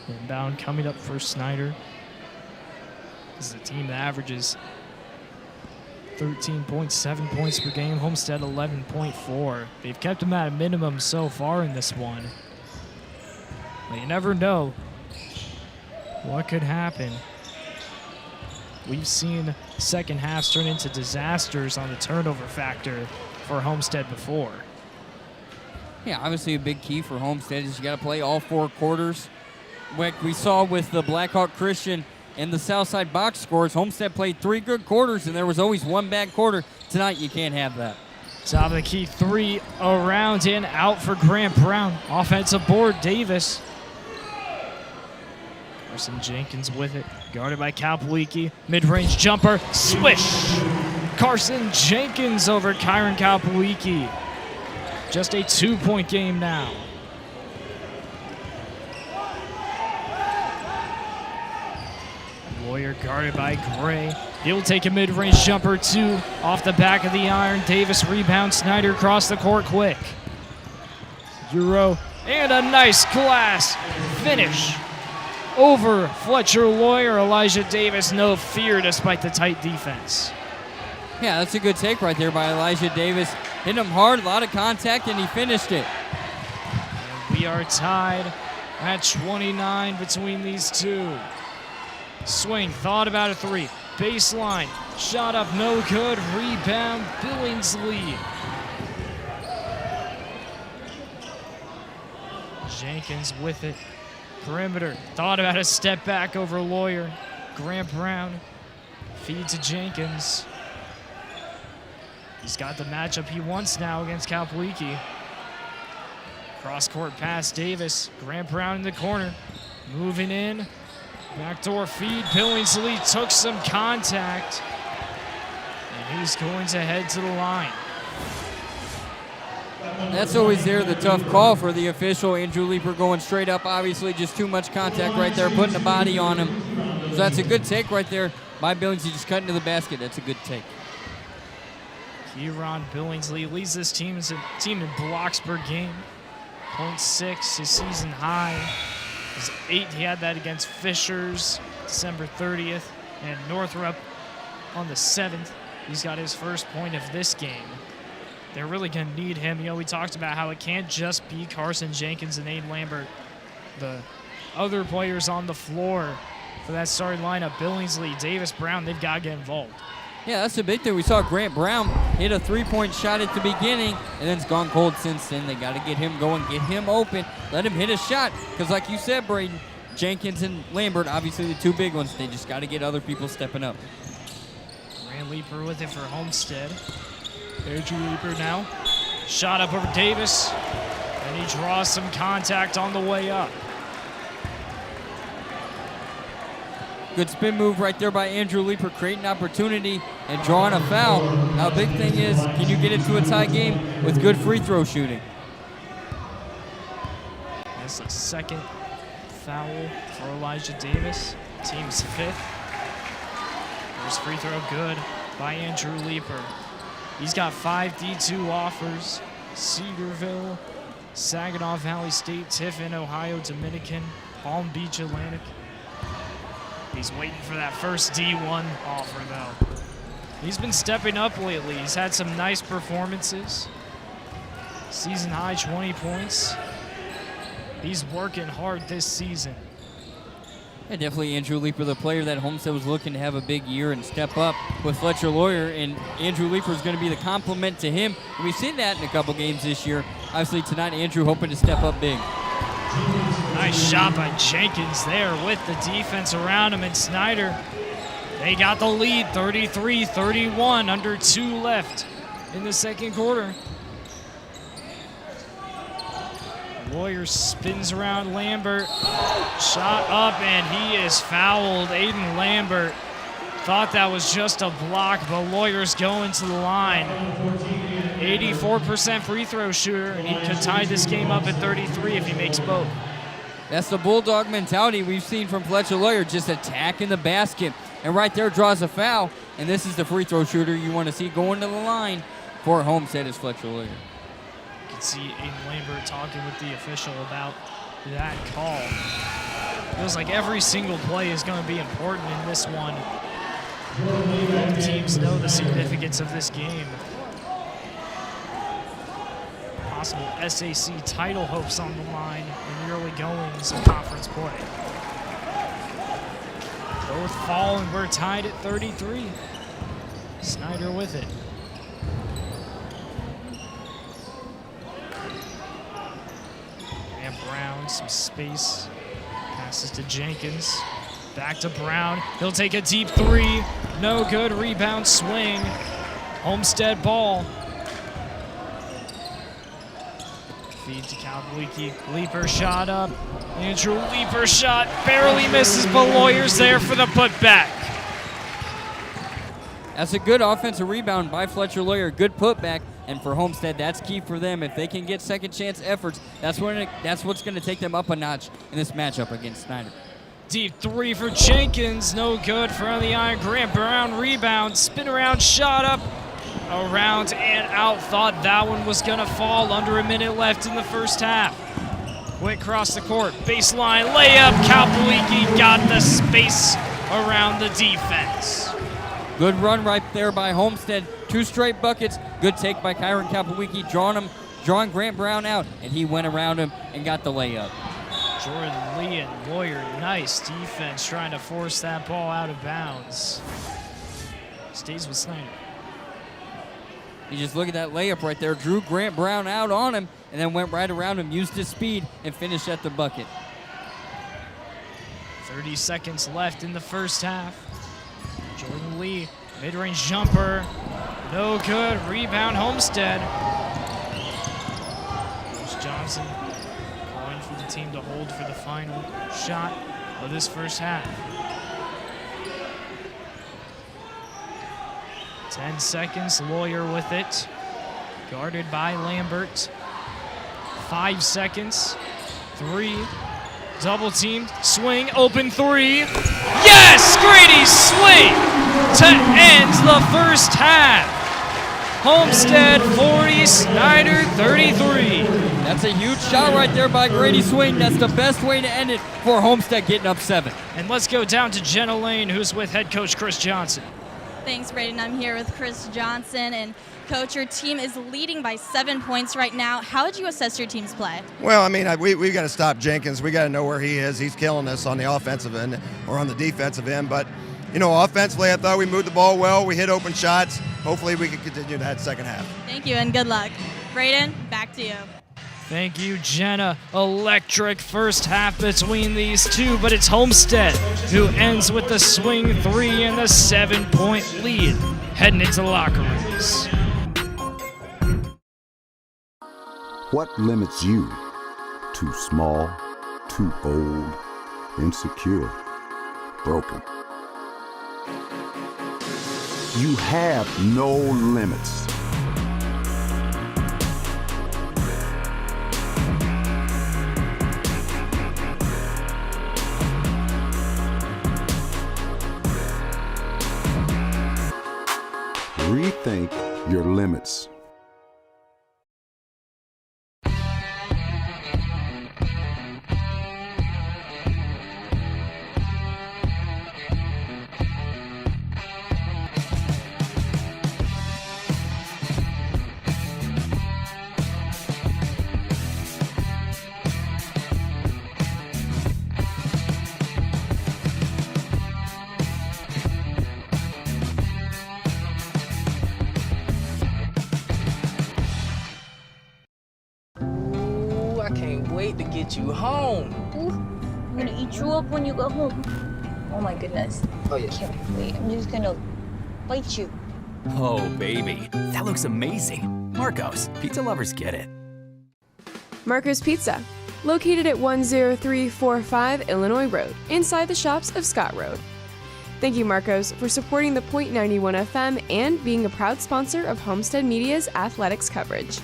Inbound coming up for Snyder. This is a team that averages 13.7 points per game. Homestead 11.4. They've kept them at a minimum so far in this one. But you never know what could happen. We've seen second halves turn into disasters on the turnover factor for Homestead before. Yeah, obviously a big key for Homestead is you got to play all 4 quarters. Like we saw with the Blackhawk Christian and the Southside box scores, Homestead played 3 good quarters, and there was always 1 bad quarter. Tonight, you can't have that. Top of the key three around and out for Grant Brown. Offensive board, Davis. Carson Jenkins with it, guarded by Kalpawiki. Mid-range jumper, swish! Carson Jenkins over Kyron Kalpawiki. Just a 2-point game now. Lawyer guarded by Gray. He'll take a mid-range jumper, 2 off the back of the iron. Davis rebounds, Snyder across the court quick. Euro, and a nice glass finish over Fletcher Lawyer. Elijah Davis, no fear despite the tight defense. Yeah, that's a good take right there by Elijah Davis. Hit him hard, a lot of contact, and he finished it. And we are tied at 29 between these two. Swing, thought about a 3. Baseline, shot up, no good. Rebound, Billingsley. Jenkins with it. Perimeter, thought about a step back over Lawyer. Grant Brown, feed to Jenkins. He's got the matchup he wants now against Kalpawiki. Cross-court pass, Davis. Grant Brown in the corner. Moving in. Backdoor feed. Billingsley took some contact. And he's going to head to the line. That's always there, the tough call for the official. Andrew Leaper going straight up. Obviously, just too much contact right there, putting a body on him. So that's a good take right there by Billingsley, just cutting to the basket. That's a good take. Kieran Billingsley leads this team in blocks per game. 0.6, his season high. His 8, he had that against Fishers December 30th. And Northrop on the 7th. He's got his first point of this game. They're really going to need him. You know, we talked about how it can't just be Carson Jenkins and Aiden Lambert. The other players on the floor for that starting lineup. Billingsley, Davis, Brown, they've got to get involved. Yeah, that's the big thing. We saw Grant Brown hit a three-point shot at the beginning, and then it's gone cold since then. They got to get him going, get him open, let him hit a shot. Because like you said, Brayden, Jenkins and Lambert, obviously the two big ones, they just got to get other people stepping up. Rand Leeper with it for Homestead. Andrew Leeper now. Shot up over Davis, and he draws some contact on the way up. Good spin move right there by Andrew Leeper, creating opportunity and drawing a foul. Now, big thing is, can you get it to a tie game with good free throw shooting? That's a second foul for Elijah Davis, team's fifth. First free throw good by Andrew Leeper. He's got 5 D2 offers: Cedarville, Saginaw Valley State, Tiffin, Ohio Dominican, Palm Beach Atlantic. He's waiting for that first D1 offer, though. He's been stepping up lately. He's had some nice performances. Season high 20 points. He's working hard this season. Yeah, definitely Andrew Leeper, the player that Homestead was looking to have a big year and step up with Fletcher Lawyer, and Andrew Leeper is going to be the complement to him. And we've seen that in a couple games this year. Obviously tonight, Andrew hoping to step up big. Nice shot by Jenkins there with the defense around him, and Snyder, they got the lead 33-31, under 2 left in the second quarter. Lawyer spins around Lambert, shot up, and he is fouled. Aiden Lambert thought that was just a block, but Lawyer's going to the line. 84% free throw shooter, and he could tie this game up at 33 if he makes both. That's the Bulldog mentality we've seen from Fletcher Lawyer, just attacking the basket. And right there draws a foul, and this is the free throw shooter you want to see going to the line for Homestead is Fletcher Lawyer. You can see Aiden Lambert talking with the official about that call. Feels like every single play is going to be important in this one. Both teams know the significance of this game. Possible SAC title hopes on the line in the early goings of conference play. Both fall, and we're tied at 33. Snyder with it. And Brown, some space. Passes to Jenkins. Back to Brown. He'll take a deep 3. No good. Rebound swing. Homestead ball. Feed to Kalbawiki. Leeper shot up. Andrew Leeper shot barely misses, but Lawyer's there for the putback. That's a good offensive rebound by Fletcher Lawyer. Good putback, and for Homestead, that's key for them. If they can get second chance efforts, that's what's going to take them up a notch in this matchup against Snyder. Deep 3 for Jenkins. No good for the iron. Grant Brown rebound. Spin around shot up. Around and out. Thought that one was going to fall. Under a minute left in the first half. Went across the court. Baseline layup. Kalbawiki got the space around the defense. Good run right there by Homestead. 2 straight buckets. Good take by Kyron Kalbawiki, drawing Grant Brown out, and he went around him and got the layup. Jordan Lee and Lawyer, nice defense trying to force that ball out of bounds. Stays with Snyder. You just look at that layup right there. Drew Grant Brown out on him and then went right around him, used his speed, and finished at the bucket. 30 seconds left in the first half. Jordan Lee, mid-range jumper. No good. Rebound Homestead. Coach Johnson calling for the team to hold for the final shot of this first half. 10 seconds, Lawyer with it. Guarded by Lambert. 5 seconds. 3. Double teamed. Swing. Open 3. Yes! Grady's swing to end the first half. Homestead 40, Snyder 33. That's a huge shot right there by Grady Swing. That's the best way to end it for Homestead getting up 7. And let's go down to Jenna Lane, who's with head coach Chris Johnson. Thanks, Brayden. I'm here with Chris Johnson. And, Coach, your team is leading by 7 points right now. How would you assess your team's play? Well, I mean, we've got to stop Jenkins. We got to know where he is. He's killing us on the offensive end or on the defensive end. But, you know, offensively, I thought we moved the ball well. We hit open shots. Hopefully we can continue that second half. Thank you, and good luck. Brayden, back to you. Thank you, Jenna. Electric first half between these two, but it's Homestead who ends with the swing 3 and the 7-point lead, heading into the locker rooms. What limits you? Too small, too old, insecure, broken. You have no limits. Rethink your limits. I can't wait to get you home. Ooh, I'm gonna eat you up when you go home. Oh my goodness. Oh, yeah. Can't wait. I'm just gonna bite you. Oh, baby, that looks amazing. Marcos, pizza lovers get it. Marco's Pizza, located at 10345 Illinois Road, inside the shops of Scott Road. Thank you, Marcos, for supporting the .91 FM and being a proud sponsor of Homestead Media's athletics coverage.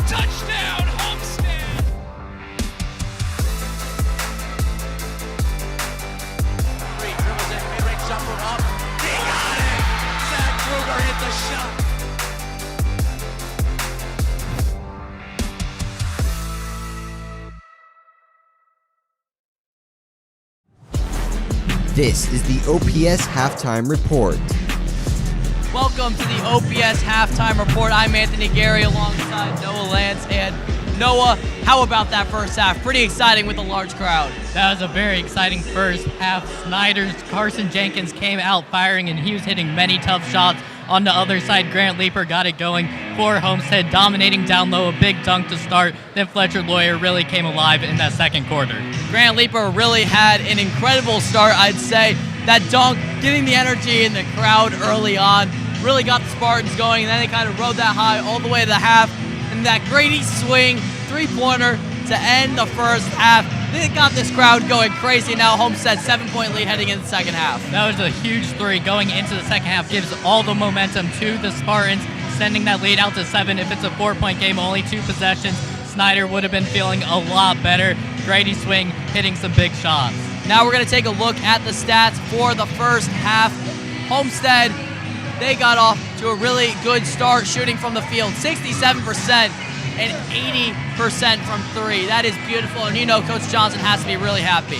Touchdown, Homestead! Dribbles in, mid-range jumper up. He got it! Zach Kruger hit the shot. This is the OPS Halftime Report. Welcome to the OPS Halftime Report. I'm Anthony Gary alongside Noah Lance. And Noah, how about that first half? Pretty exciting with a large crowd. That was a very exciting first half. Snyder's Carson Jenkins came out firing, and he was hitting many tough shots. On the other side, Grant Leeper got it going for Homestead, dominating down low, a big dunk to start. Then Fletcher Lawyer really came alive in that second quarter. Grant Leeper really had an incredible start, I'd say. That dunk, getting the energy in the crowd early on, really got the Spartans going, and then they kind of rode that high all the way to the half. And that Grady swing, three-pointer to end the first half. They got this crowd going crazy. Now Homestead 7-point lead heading into the second half. That was a huge three going into the second half, gives all the momentum to the Spartans, sending that lead out to 7. If it's a 4-point game, only 2 possessions, Snyder would have been feeling a lot better. Grady swing, hitting some big shots. Now we're going to take a look at the stats for the first half. Homestead, they got off to a really good start shooting from the field, 67% and 80% from 3. That is beautiful, and you know Coach Johnson has to be really happy.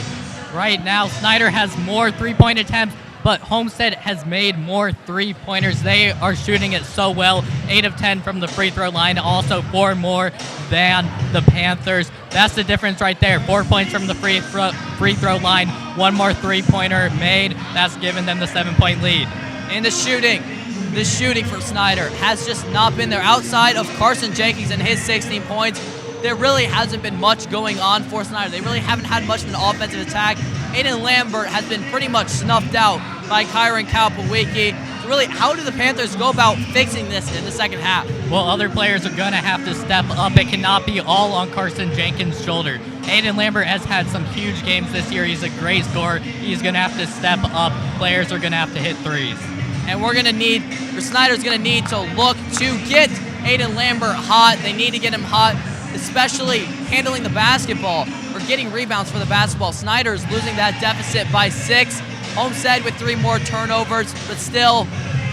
Right now, Snyder has more three-point attempts, but Homestead has made more three-pointers. They are shooting it so well, 8 of 10 from the free throw line, also 4 more than the Panthers. That's the difference right there. 4 points from the free throw line, 1 more three-pointer made. That's given them the 7-point lead. And the shooting for Snyder has just not been there. Outside of Carson Jenkins and his 16 points, there really hasn't been much going on for Snyder. They really haven't had much of an offensive attack. Aiden Lambert has been pretty much snuffed out by Kyron Kalpawiki. So really, how do the Panthers go about fixing this in the second half? Well, other players are going to have to step up. It cannot be all on Carson Jenkins' shoulder. Aiden Lambert has had some huge games this year. He's a great scorer. He's going to have to step up. Players are going to have to hit threes. And Snyder's going to need to look to get Aiden Lambert hot. They need to get him hot, especially handling the basketball or getting rebounds for the basketball. Snyder's losing that deficit by 6. Homestead with 3 more turnovers, but still,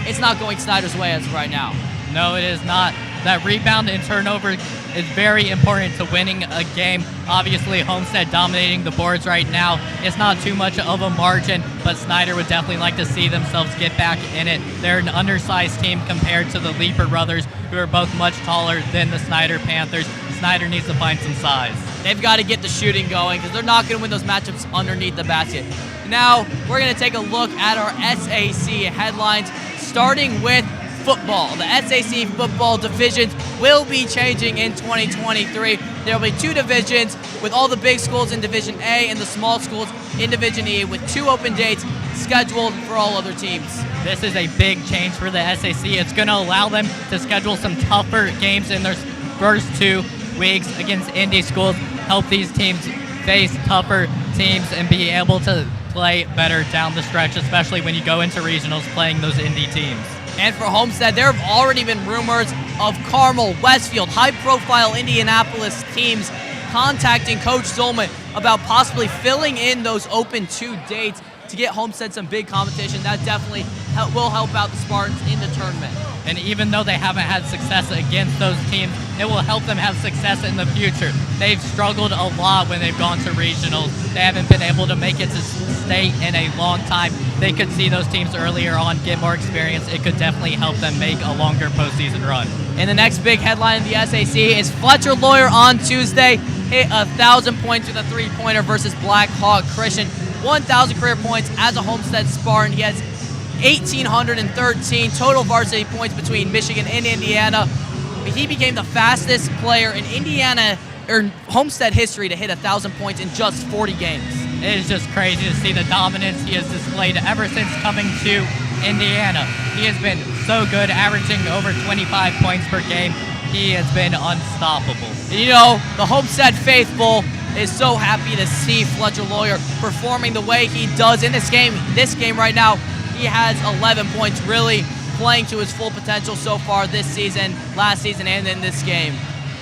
it's not going Snyder's way as of right now. No, it is not. That rebound and turnover is very important to winning a game. Obviously, Homestead dominating the boards right now. It's not too much of a margin, but Snyder would definitely like to see themselves get back in it. They're an undersized team compared to the Leaper brothers, who are both much taller than the Snyder Panthers. Snyder needs to find some size. They've got to get the shooting going because they're not going to win those matchups underneath the basket. Now, we're going to take a look at our SAC headlines, starting with football. The SAC football divisions will be changing in 2023. There will be 2 divisions with all the big schools in Division A and the small schools in Division E, with 2 open dates scheduled for all other teams. This is a big change for the SAC. It's going to allow them to schedule some tougher games in their first 2 weeks against indie schools, help these teams face tougher teams and be able to play better down the stretch, especially when you go into regionals playing those indie teams. And for Homestead, there have already been rumors of Carroll, Westfield, high-profile Indianapolis teams contacting Coach Zolman about possibly filling in those open 2 dates to get Homestead some big competition. That definitely will help out the Spartans in the tournament. And even though they haven't had success against those teams, it will help them have success in the future. They've struggled a lot when they've gone to regionals. They haven't been able to make it to state in a long time. They could see those teams earlier on, get more experience. It could definitely help them make a longer postseason run. And the next big headline in the SAC is Fletcher Lawyer on Tuesday hit 1,000 points with a 3-pointer versus Black Hawk Christian. 1,000 career points as a Homestead Spartan. He has 1,813 total varsity points between Michigan and Indiana. He became the fastest player in Indiana or Homestead history to hit 1,000 points in just 40 games. It is just crazy to see the dominance he has displayed ever since coming to Indiana. He has been so good, averaging over 25 points per game. He has been unstoppable. And you know, the Homestead faithful is so happy to see Fletcher Lawyer performing the way he does in this game. This game right now, he has 11 points, really playing to his full potential so far this season, last season, and in this game.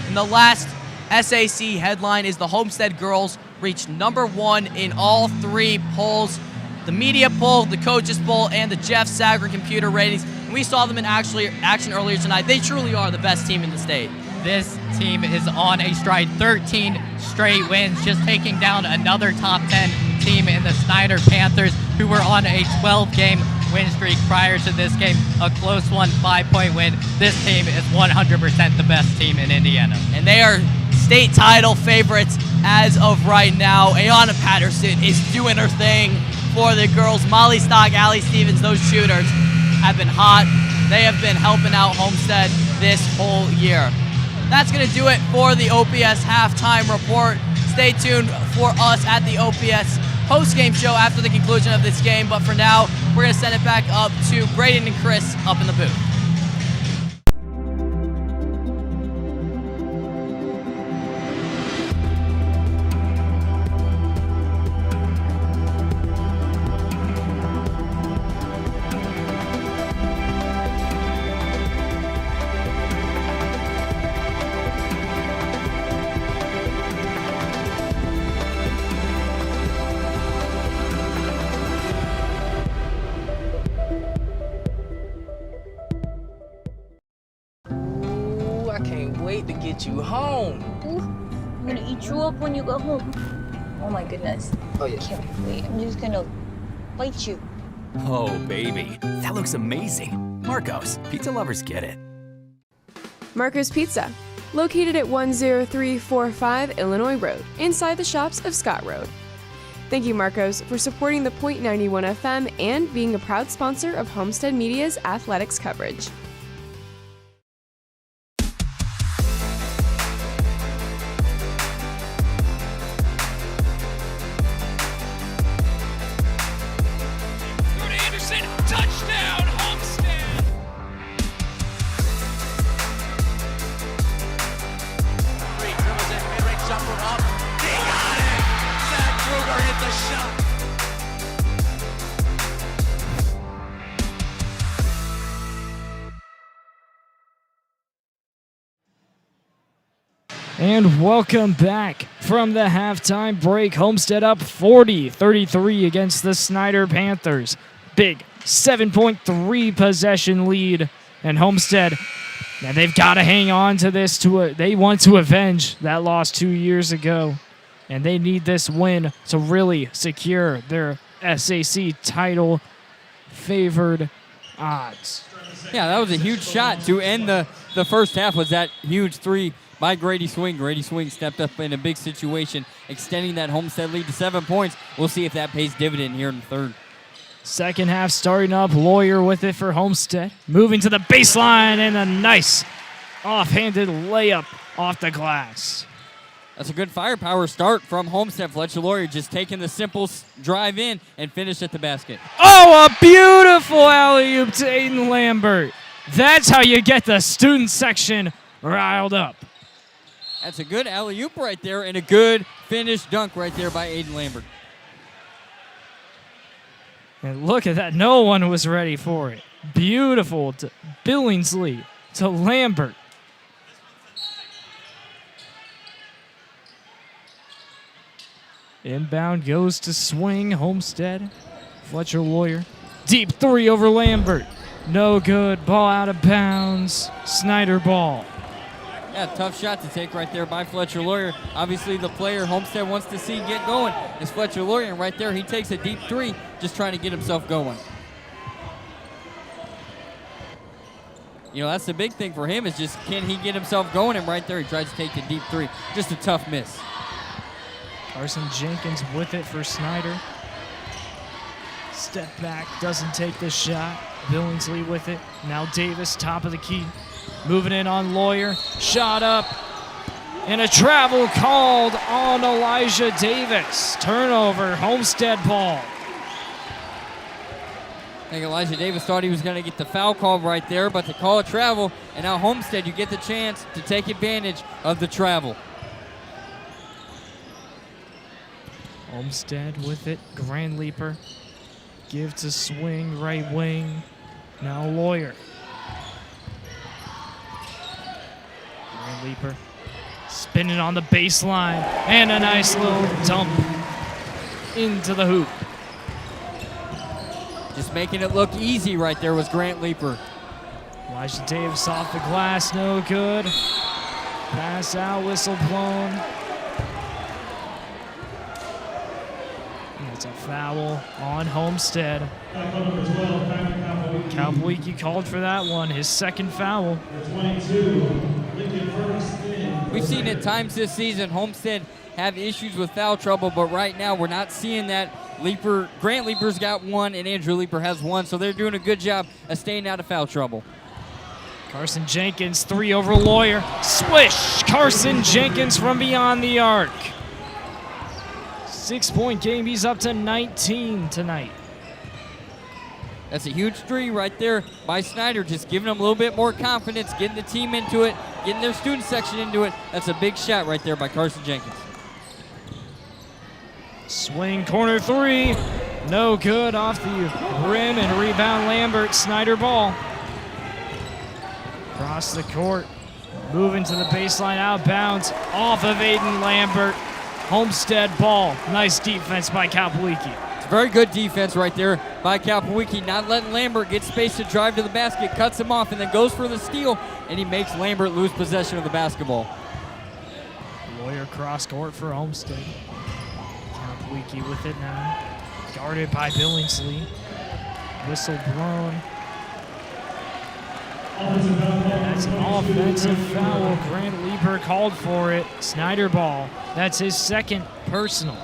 And the last SAC headline is the Homestead girls reached #1 in all 3 polls: the media poll, the coaches poll, and the Jeff Sagger computer ratings. And we saw them in action earlier tonight. They truly are the best team in the state. This team is on a stride, 13 straight wins, just taking down another top 10 team in the Snyder Panthers, who were on a 12-game win streak prior to this game, a close one, 5-point win. This team is 100% the best team in Indiana. And they are state title favorites as of right now. Ayana Patterson is doing her thing for the girls. Molly Stock, Allie Stevens, those shooters have been hot. They have been helping out Homestead this whole year. That's going to do it for the OPS halftime report. Stay tuned for us at the OPS postgame show after the conclusion of this game. But for now, we're going to send it back up to Brayden and Chris up in the booth. You home. Ooh, I'm gonna eat you up when you go home. Oh my goodness. Oh yeah. I can't wait. I'm just gonna bite you. Oh, baby. That looks amazing. Marcos, pizza lovers get it. Marco's Pizza, located at 10345 Illinois Road, inside the shops of Scott Road. Thank you, Marcos, for supporting the Point 91 FM and being a proud sponsor of Homestead Media's athletics coverage. And welcome back from the halftime break. Homestead up 40-33 against the Snyder Panthers. Big 7.3 possession lead, and Homestead Now they've got to hang on to this. They want to avenge that loss 2 years ago, and they need this win to really secure their SAC title favored odds. Yeah, that was a huge shot to end the first half. Was that huge three by Grady Swing. Grady Swing stepped up in a big situation, extending that Homestead lead to 7 points. We'll see if that pays dividend here in the third. Second half starting up. Lawyer with it for Homestead. Moving to the baseline and a nice offhanded layup off the glass. That's a good firepower start from Homestead. Fletcher Lawyer just taking the simple drive in and finish at the basket. Oh, a beautiful alley-oop to Aiden Lambert. That's how you get the student section riled up. That's a good alley-oop right there and a good finish dunk right there by Aiden Lambert. And look at that. No one was ready for it. Beautiful to Billingsley to Lambert. Inbound goes to Swing. Homestead. Fletcher Lawyer. Deep three over Lambert. No good. Ball out of bounds. Snyder ball. Yeah, tough shot to take right there by Fletcher Lawyer. Obviously, the player Homestead wants to see get going is Fletcher Lawyer, and right there he takes a deep three, just trying to get himself going. You know, that's the big thing for him is just can he get himself going, and right there he tries to take the deep three. Just a tough miss. Carson Jenkins with it for Snyder. Step back, doesn't take the shot. Billingsley with it. Now Davis, top of the key. Moving in on Lawyer. Shot up. And a travel called on Elijah Davis. Turnover, Homestead ball. I think Elijah Davis thought he was going to get the foul call right there, but to call a travel, and now Homestead, you get the chance to take advantage of the travel. Homestead with it. Grand Leaper. Give to Swing, right wing. Now Lawyer. Grand Leaper. Spinning on the baseline. And a nice little dump into the hoop. Just making it look easy right there was Grant Leaper. Elijah Davis off the glass, no good. Pass out, whistle blown. It's a foul on Homestead. Kalpawiki called for that one, his second foul. We've seen at times this season Homestead have issues with foul trouble, but right now we're not seeing that. Grant Leaper's got one and Andrew Leaper has one, so they're doing a good job of staying out of foul trouble. Carson Jenkins, three over Lawyer. Swish! Carson Jenkins from beyond the arc. 6-point game, he's up to 19 tonight. That's a huge three right there by Snyder, just giving them a little bit more confidence, getting the team into it, getting their student section into it. That's a big shot right there by Carson Jenkins. Swing, corner three. No good, off the rim, and rebound Lambert. Snyder ball. Across the court. Moving to the baseline, out of bounds. Off of Aiden Lambert. Homestead ball. Nice defense by Kalpawiki. It's very good defense right there by Kalpawiki, not letting Lambert get space to drive to the basket, cuts him off, and then goes for the steal, and he makes Lambert lose possession of the basketball. Lawyer cross court for Homestead. Kalpawiki with it now. Guarded by Billingsley. Whistle blown. That's an offensive foul. Grant Leaper called for it. Snyder ball. That's his second personal.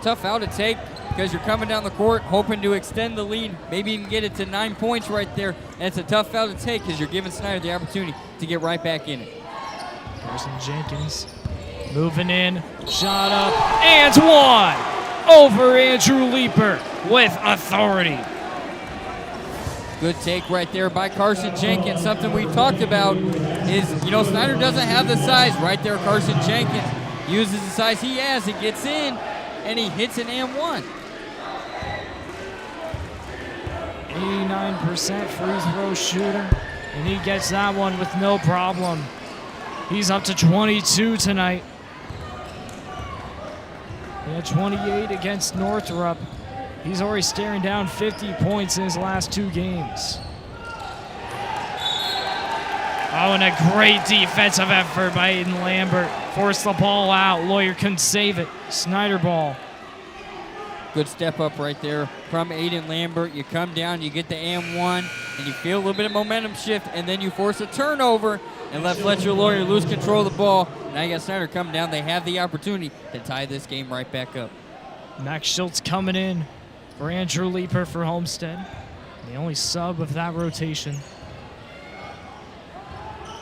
Tough foul to take because you're coming down the court hoping to extend the lead, maybe even get it to 9 points right there. And it's a tough foul to take because you're giving Snyder the opportunity to get right back in it. Carson Jenkins moving in. Shot up and one over Andrew Leaper with authority. Good take right there by Carson Jenkins. Something we've talked about is, Snyder doesn't have the size. Right there, Carson Jenkins uses the size he has. He gets in, and he hits an and one. 89% free throw shooter, and he gets that one with no problem. He's up to 22 tonight. He had 28 against Northrop. He's already staring down 50 points in his last 2 games. Oh, and a great defensive effort by Aiden Lambert. Forced the ball out. Lawyer couldn't save it. Snyder ball. Good step up right there from Aiden Lambert. You come down, you get the and-one, and you feel a little bit of momentum shift, and then you force a turnover and let Fletcher Lawyer lose control of the ball. Now you got Snyder coming down. They have the opportunity to tie this game right back up. Max Schultz coming in for Andrew Leeper for Homestead. The only sub of that rotation.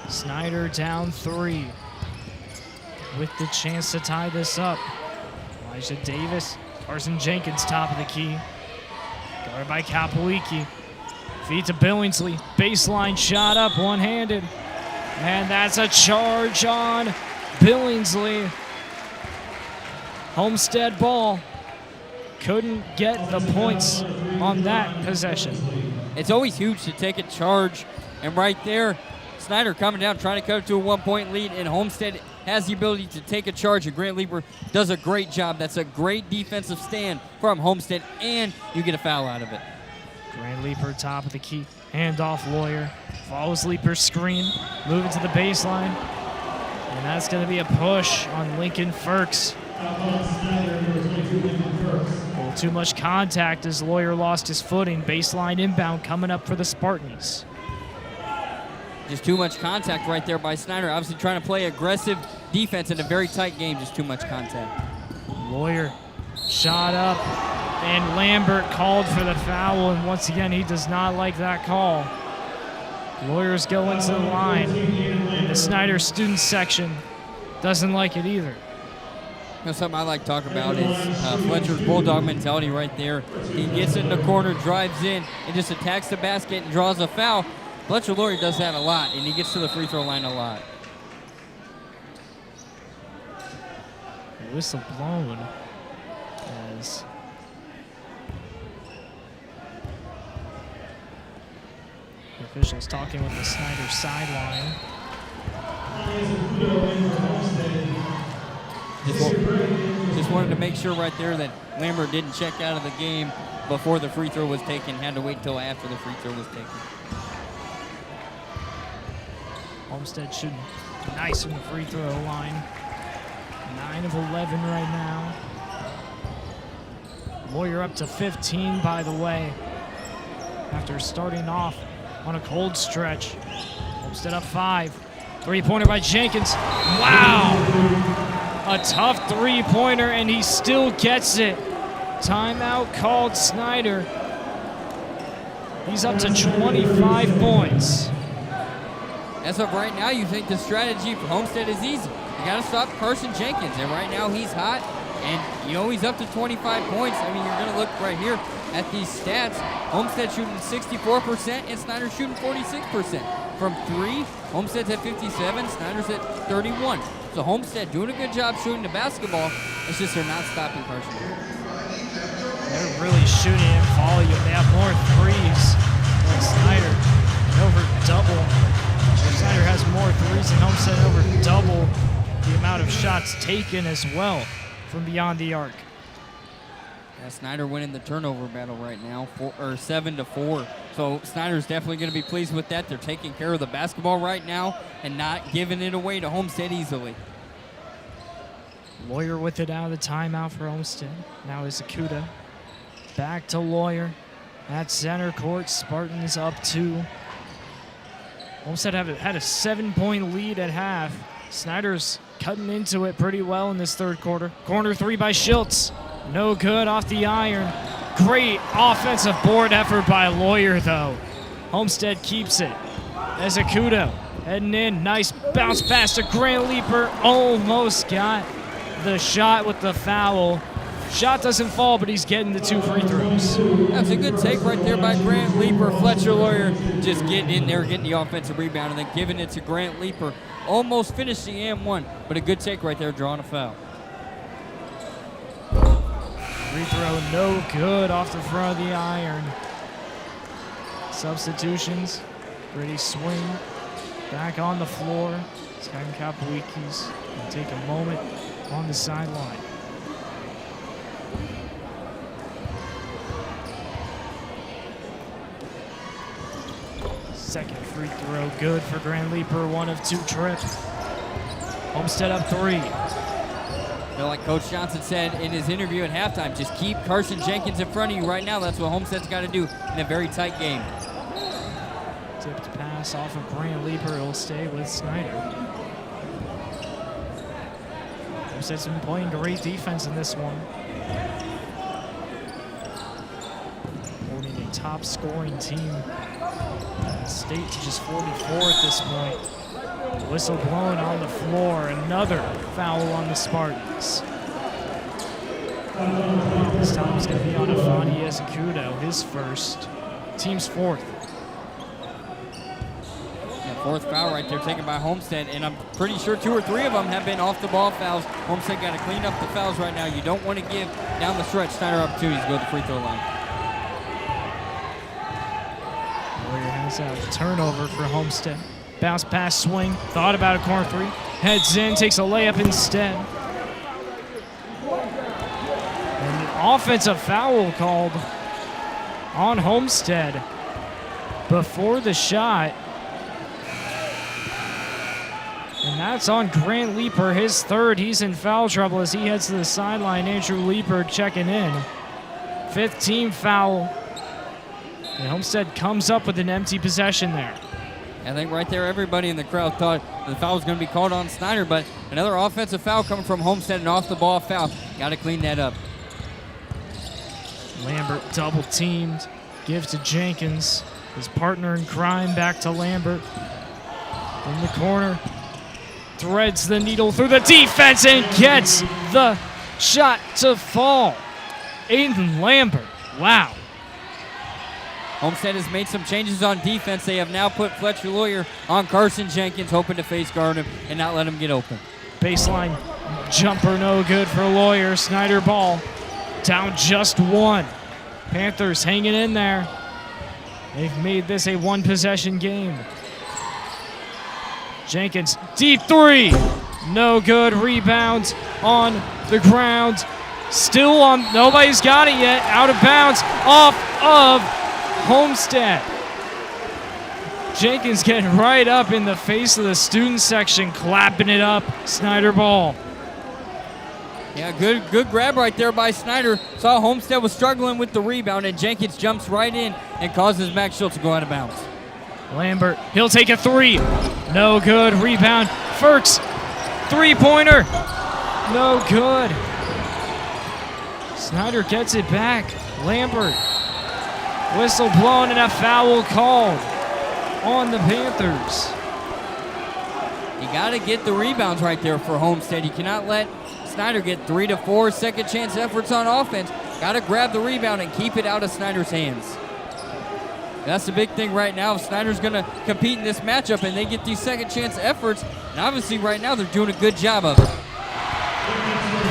Snyder down 3 with the chance to tie this up. Elijah Davis, Carson Jenkins top of the key. Guarded by Kapowicki. Feed to Billingsley. Baseline shot up, one-handed. And that's a charge on Billingsley. Homestead ball. Couldn't get the points on that possession. It's always huge to take a charge, and right there, Snyder coming down, trying to cut it to a 1-point lead, and Homestead has the ability to take a charge, and Grant Leeper does a great job. That's a great defensive stand from Homestead, and you get a foul out of it. Grant Leeper top of the key. Handoff Lawyer. Follows Leeper's screen. Moving to the baseline. And that's going to be a push on Lincoln Firks. A little too much contact as Lawyer lost his footing. Baseline inbound coming up for the Spartans. Just too much contact right there by Snyder. Obviously trying to play aggressive defense in a very tight game. Just too much contact. Lawyer shot up, and Lambert called for the foul, and once again, he does not like that call. Lawyers go into the line, and the Snyder student section doesn't like it either. You know, something I like to talk about is Fletcher's bulldog mentality right there. He gets in the corner, drives in, and just attacks the basket and draws a foul. Fletcher Lawyer does that a lot, and he gets to the free throw line a lot. Whistle blown as the officials talking with the Snyder sideline. Just wanted to make sure right there that Lambert didn't check out of the game before the free throw was taken. Had to wait until after the free throw was taken. Homestead shooting nice from the free throw line. 9 of 11 right now. Lawyer up to 15, by the way, after starting off on a cold stretch. Homestead up 5. Three-pointer by Jenkins. Wow! A tough three-pointer, and he still gets it. Timeout called Snyder. He's up to 25 points. As of right now, you think the strategy for Homestead is easy. You got to stop Carson Jenkins, and right now he's hot, and you know he's up to 25 points. I mean, you're going to look right here at these stats. Homestead shooting 64%, and Snyder shooting 46%. From 3, Homestead's at 57, Snyder's at 31. So Homestead doing a good job shooting the basketball. It's just they're not stopping Carson. They're really shooting in volume. They have more threes than Snyder. Over double. Snyder has more threes than Homestead, over double the amount of shots taken as well from beyond the arc. Yeah, Snyder winning the turnover battle right now, 7-4. So Snyder's definitely going to be pleased with that. They're taking care of the basketball right now and not giving it away to Homestead easily. Lawyer with it out of the timeout for Homestead. Now is Akuda. Back to Lawyer at center court. Spartans up 2. Homestead had a 7-point lead at half. Snyder's cutting into it pretty well in this third quarter. Corner 3 by Schultz. No good off the iron. Great offensive board effort by Lawyer, though. Homestead keeps it. As Akuda heading in. Nice bounce pass to Grant Leeper. Almost got the shot with the foul. Shot doesn't fall, but he's getting the 2 free throws. That's a good take right there by Grant Leeper. Fletcher Lawyer just getting in there, getting the offensive rebound, and then giving it to Grant Leeper. Almost finished the M1, but a good take right there, drawing a foul. Free throw no good off the front of the iron. Substitutions. Gritty swing. Back on the floor. Skyden Kapowicki's going to take a moment on the sideline. Second free throw good for Grand Leaper, 1 of 2 trip. Homestead up 3. Like Coach Johnson said in his interview at halftime, just keep Carson Jenkins in front of you right now. That's what Homestead's got to do in a very tight game. Tipped pass off of Grand Leaper. It'll stay with Snyder. Homestead's been playing great defense in this one. Holding a top scoring team in the state to just 44 at this point. Whistle blown on the floor. Another foul on the Spartans. This time it's going to be on Afani Ezecudo, his first. Team's 4th. Yeah, 4th foul right there taken by Homestead, and I'm pretty sure 2 or 3 of them have been off the ball fouls. Homestead got to clean up the fouls right now. You don't want to give down the stretch Snyder opportunities to go to the free throw line. Warrior has a turnover for Homestead. Bounce pass swing, thought about a corner 3, heads in, takes a layup instead. And an offensive foul called on Homestead before the shot. And that's on Grant Leaper, his 3rd. He's in foul trouble as he heads to the sideline. Andrew Leaper checking in. 5th team foul. And Homestead comes up with an empty possession there. I think right there everybody in the crowd thought the foul was going to be called on Snyder, but another offensive foul coming from Homestead, an off-the-ball foul. Got to clean that up. Lambert double teamed, gives to Jenkins. His partner in crime back to Lambert. In the corner, threads the needle through the defense and gets the shot to fall. Aiden Lambert, wow. Homestead has made some changes on defense. They have now put Fletcher Lawyer on Carson Jenkins, hoping to face guard him and not let him get open. Baseline jumper no good for Lawyer. Snyder ball down just 1. Panthers hanging in there. They've made this a 1-possession game. Jenkins, deep 3. No good. Rebound on the ground. Still on, nobody's got it yet. Out of bounds, off of Homestead. Jenkins getting right up in the face of the student section, clapping it up. Snyder ball. Yeah, good grab right there by Snyder. Saw Homestead was struggling with the rebound, and Jenkins jumps right in and causes Max Schultz to go out of bounds. Lambert, he'll take a 3. No good. Rebound. Ferks, 3-pointer. No good. Snyder gets it back. Lambert. Whistle blown and a foul called on the Panthers. You got to get the rebounds right there for Homestead. You cannot let Snyder get 3 to 4 second chance efforts on offense. Got to grab the rebound and keep it out of Snyder's hands. That's the big thing right now. If Snyder's going to compete in this matchup and they get these second chance efforts, and obviously right now they're doing a good job of it.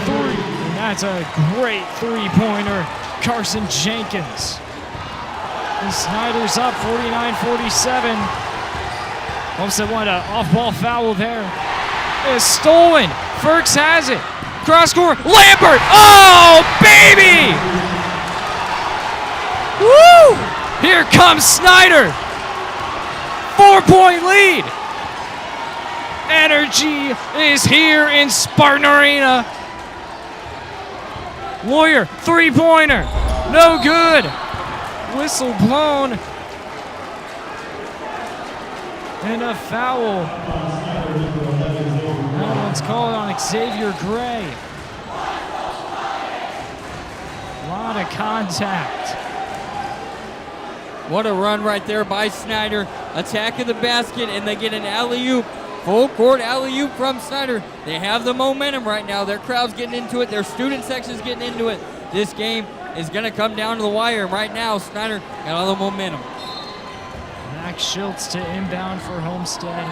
3, and that's a great 3-pointer. Carson Jenkins. And Snyder's up 49-47. Homestead wanted an off-ball foul there. It's stolen. Ferks has it. Cross court. Lambert. Oh, baby! Woo! Here comes Snyder. 4-point lead. Energy is here in Spartan Arena. Lawyer, 3-pointer. No good. Whistle blown. And a foul. That one's called on Xavier Gray. A lot of contact. What a run right there by Snyder. Attack of the basket, and they get an alley-oop. Full court alley-oop from Snyder. They have the momentum right now. Their crowd's getting into it. Their student section's getting into it. This game is going to come down to the wire. And right now, Snyder got all the momentum. Max Schultz to inbound for Homestead.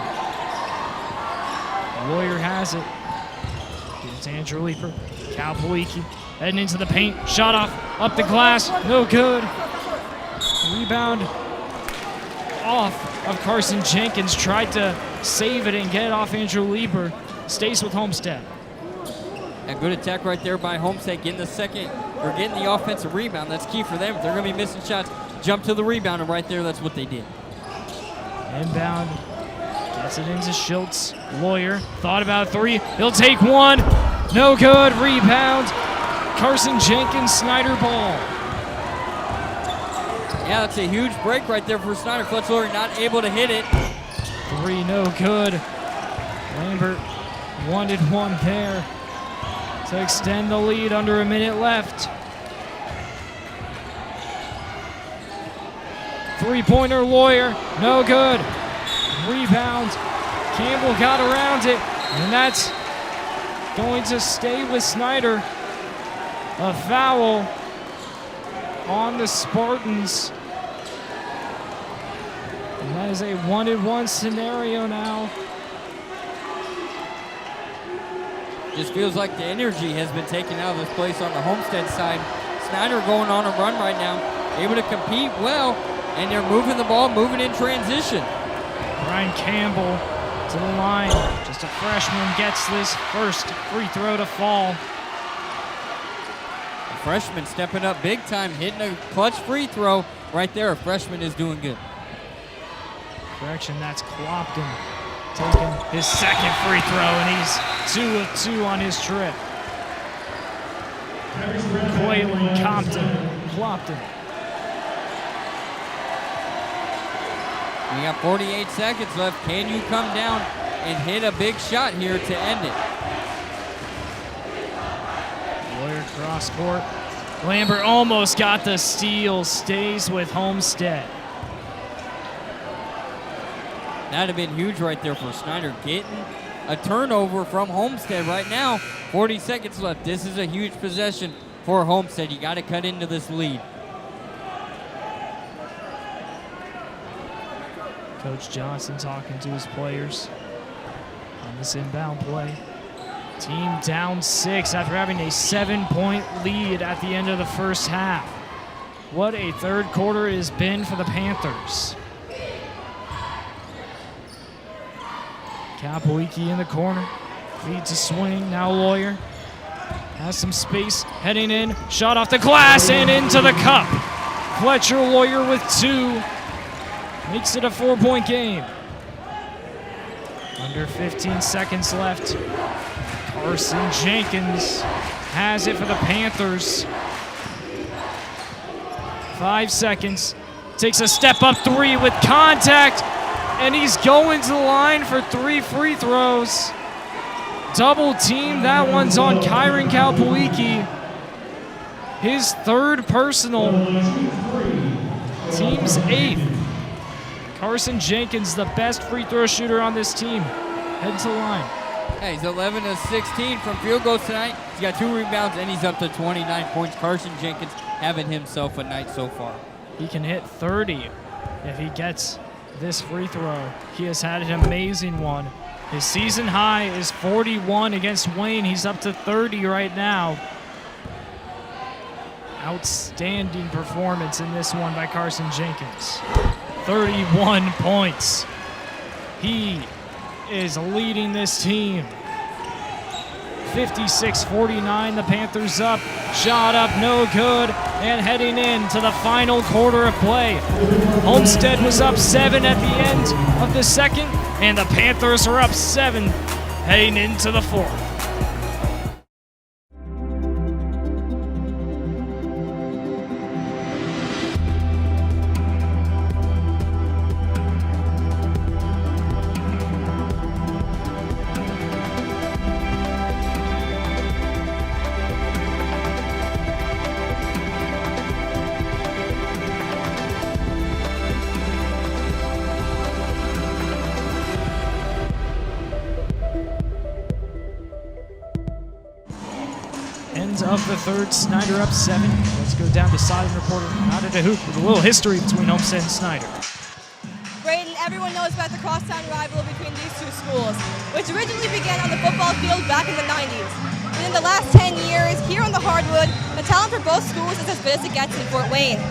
Lawyer has it. Here's Andrew Leaper. Cal Paliki heading into the paint. Shot off, up the glass. No good. Rebound off of Carson Jenkins. Tried to save it and get it off Andrew Leaper. Stays with Homestead. A good attack right there by Homestead, getting the second, or getting the offensive rebound. That's key for them. If they're going to be missing shots, jump to the rebound, and right there, that's what they did. Inbound. Gets it into Schultz. Lawyer thought about three. He'll take one. No good. Rebound. Carson Jenkins, Snyder ball. Yeah, that's a huge break right there for Snyder. Fletch Lawyer not able to hit it. Three, no good. Lambert wanted one there to extend the lead under a minute left. Three-pointer Lawyer, no good. Rebound. Campbell got around it, and that's going to stay with Snyder. A foul on the Spartans. And that is a 1-and-1 scenario now. Just feels like the energy has been taken out of this place on the Homestead side. Snyder going on a run right now, able to compete well, and they're moving the ball, moving in transition. Ryan Campbell to the line. Just a freshman gets this first free throw to fall. A freshman stepping up big time, hitting a clutch free throw right there. A freshman is doing good. Correction, that's Clopton taking his second free throw, and he's 2 of 2 on his trip. Quaylen, Clopton. We got 48 seconds left. Can you come down and hit a big shot here to end it? Lawyer cross court. Lambert almost got the steal, stays with Homestead. That'd have been huge right there for Snyder, getting a turnover from Homestead right now. 40 seconds left. This is a huge possession for Homestead. You got to cut into this lead. Coach Johnson talking to his players on this inbound play. Team down 6 after having a 7-point lead at the end of the first half. What a third quarter it has been for the Panthers. Kapowicki in the corner, feeds a swing, now Lawyer. Has some space, heading in, shot off the glass and into the cup. Fletcher Lawyer with 2. Makes it a 4-point game. Under 15 seconds left. Carson Jenkins has it for the Panthers. 5 seconds. Takes a step-up 3 with contact, and he's going to the line for 3 free throws. Double team. That one's on Kyron Kapowicki. His 3rd personal. Team's 8th. Carson Jenkins, the best free throw shooter on this team. Head to the line. Hey, he's 11 of 16 from field goals tonight. He's got 2 rebounds, and he's up to 29 points. Carson Jenkins having himself a night so far. He can hit 30 if he gets this free throw. He has had an amazing one. His season high is 41 against Wayne. He's up to 30 right now. Outstanding performance in this one by Carson Jenkins. 31 points. He is leading this team. 56-49, the Panthers up. Shot up, no good, and heading into the final quarter of play. Homestead was up 7 at the end of the second, and the Panthers are up 7 heading into the fourth. Of the third, Snyder up 7. Let's go down to sideline reporter out of Dahouk with a little history between Homestead and Snyder. Brayden, everyone knows about the crosstown rivalry between these two schools, which originally began on the football field back in the 90s. But in the last 10 years, here on the hardwood, the talent for both schools is as good as it gets in Fort Wayne.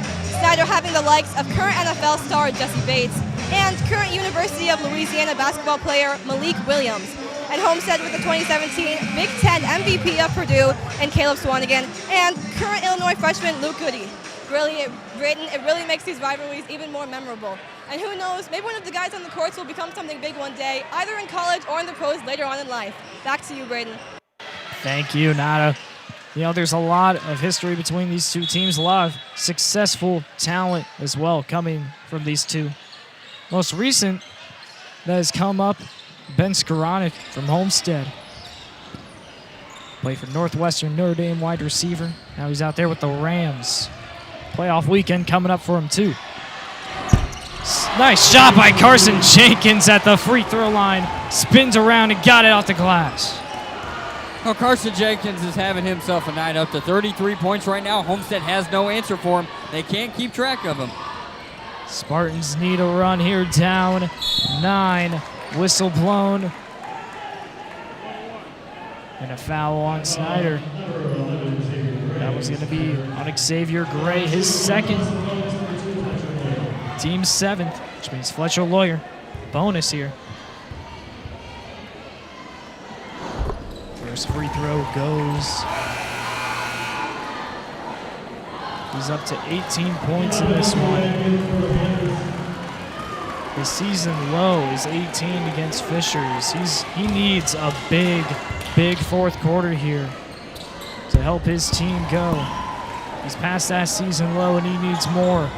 Snyder having the likes of current NFL star Jesse Bates and current University of Louisiana basketball player Malik Williams. And Homestead with the 2017 Big Ten MVP of Purdue and Caleb Swanigan, and current Illinois freshman Luke Goody. Brayden, it really makes these rivalries even more memorable. And who knows, maybe one of the guys on the courts will become something big one day, either in college or in the pros later on in life. Back to you, Brayden. Thank you, Nada. You know, there's a lot of history between these two teams, a lot of successful talent as well coming from these two. Most recent that has come up, Ben Skoranek from Homestead. Played for Northwestern Notre Dame, wide receiver. Now he's out there with the Rams. Playoff weekend coming up for him too. Nice shot by Carson Jenkins at the free throw line. Spins around and got it off the glass. Well, Carson Jenkins is having himself a night, up to 33 points right now. Homestead has no answer for him. They can't keep track of him. Spartans need a run here, down 9. Whistle blown. And a foul on Snyder. That was going to be on Xavier Gray, his second. Team 7th, which means Fletcher Lawyer. Bonus here. First free throw goes. He's up to 18 points in this one. His season low is 18 against Fishers. He needs a big fourth quarter here to help his team go. He's past that season low and he needs more.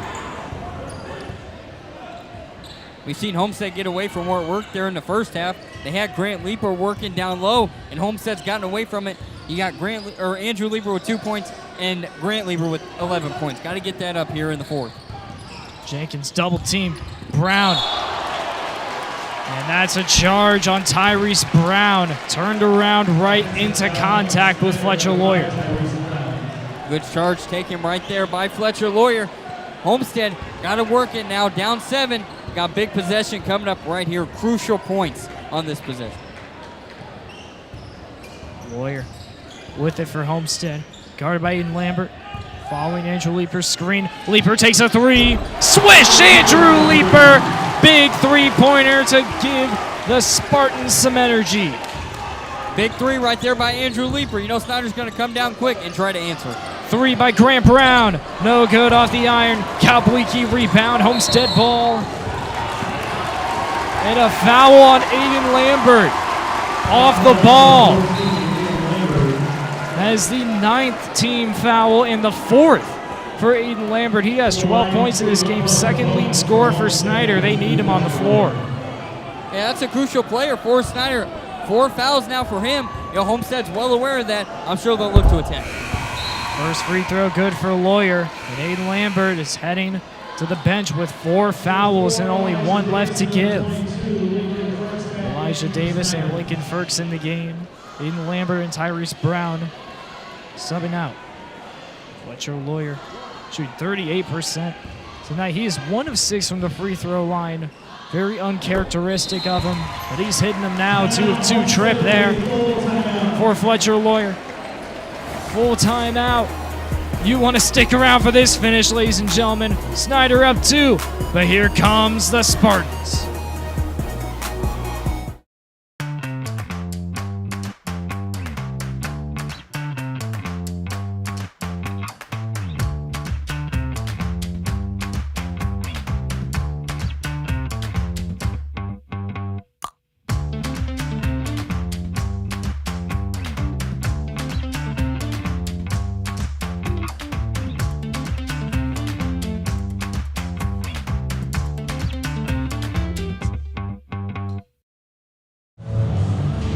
We've seen Homestead get away from where it worked there in the first half. They had Grant Leeper working down low, and Homestead's gotten away from it. You got Andrew Leeper with 2 points and Grant Leeper with 11 points. Got to get that up here in the fourth. Jenkins double team Brown. And that's a charge on Tyrese Brown. Turned around right into contact with Fletcher Lawyer. Good charge taken right there by Fletcher Lawyer. Homestead got to work it now, down 7. Got big possession coming up right here. Crucial points on this possession. Lawyer with it for Homestead. Guarded by Eden Lambert. Following Andrew Leeper's screen. Leeper takes a 3. Swish! Andrew Leeper! Big three-pointer to give the Spartans some energy. Big 3 right there by Andrew Leeper. You know Snyder's going to come down quick and try to answer. 3 by Grant Brown. No good off the iron. Kalbwicki rebound. Homestead ball. And a foul on Aiden Lambert. Off the ball. That is the 9th team foul and the 4th for Aiden Lambert. He has 12 points in this game. Second lead scorer for Snyder. They need him on the floor. Yeah, that's a crucial player for Snyder. 4 fouls now for him. You know, Homestead's well aware of that. I'm sure they'll look to attack. First free throw good for Lawyer. And Aiden Lambert is heading to the bench with 4 fouls and only 1 left to give. Elijah Davis and Lincoln Firks in the game. Aiden Lambert and Tyrese Brown subbing out. Fletcher Lawyer shooting 38% tonight. He is 1 of 6 from the free throw line. Very uncharacteristic of him, but he's hitting them now. 2 of 2 trip there for Fletcher Lawyer. Full timeout. You want to stick around for this finish, ladies and gentlemen. Snyder up 2, but here comes the Spartans.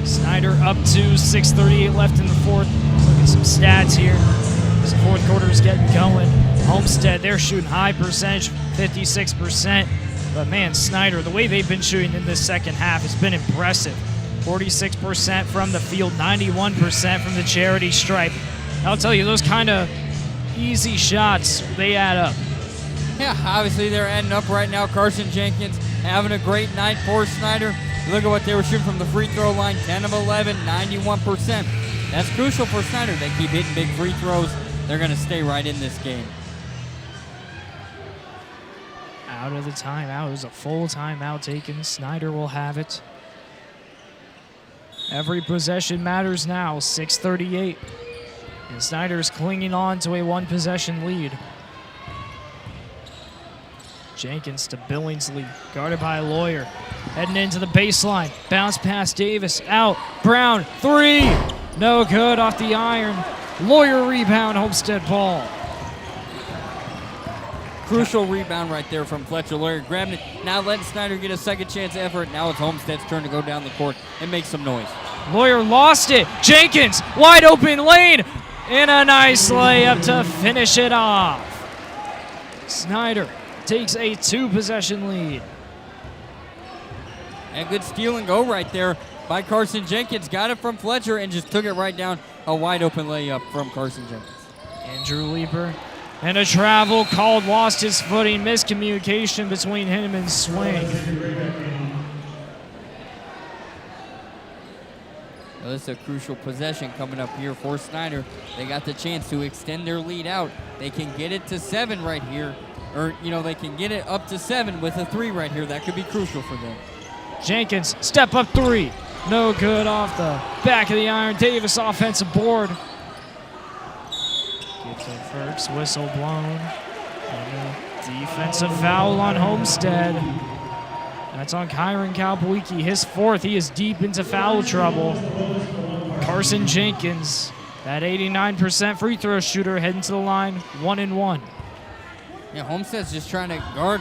Snyder up 2, 6:38 left in the fourth. Look at some stats here. This fourth quarter is getting going. Homestead, they're shooting high percentage, 56%. But man, Snyder, the way they've been shooting in this second half has been impressive. 46% from the field, 91% from the charity stripe. I'll tell you, those kind of easy shots, they add up. Yeah, obviously they're adding up right now. Carson Jenkins having a great night for Snyder. Look at what they were shooting from the free throw line, 10 of 11, 91%. That's crucial for Snyder. They keep hitting big free throws. They're going to stay right in this game. Out of the timeout. It was a full timeout taken. Snyder will have it. Every possession matters now, 6:38. And Snyder's clinging on to a 1-possession lead. Jenkins to Billingsley, guarded by Lawyer. Heading into the baseline. Bounce pass Davis. Out. Brown. 3. No good off the iron. Lawyer rebound. Homestead ball. Crucial rebound right there from Fletcher. Lawyer grabbing it. Now letting Snyder get a second chance effort. Now it's Homestead's turn to go down the court and make some noise. Lawyer lost it. Jenkins. Wide open lane. And a nice layup to finish it off. Snyder takes a 2-possession lead. And good steal and go right there by Carson Jenkins. Got it from Fletcher and just took it right down. A wide open layup from Carson Jenkins. Andrew Leeper. And a travel called, lost his footing, miscommunication between him and Swing. Now this is a crucial possession coming up here for Snyder. They got the chance to extend their lead out. They can get it to 7 right here. Or, they can get it up to 7 with a 3 right here. That could be crucial for them. Jenkins, step up 3. No good off the back of the iron. Davis offensive board. Gibson Ferks, whistle blown. And a defensive foul on Homestead. That's on Kyron Kalpawiki, his 4th. He is deep into foul trouble. Carson Jenkins, that 89% free throw shooter, heading to the line, 1-1. Yeah, Homestead's just trying to guard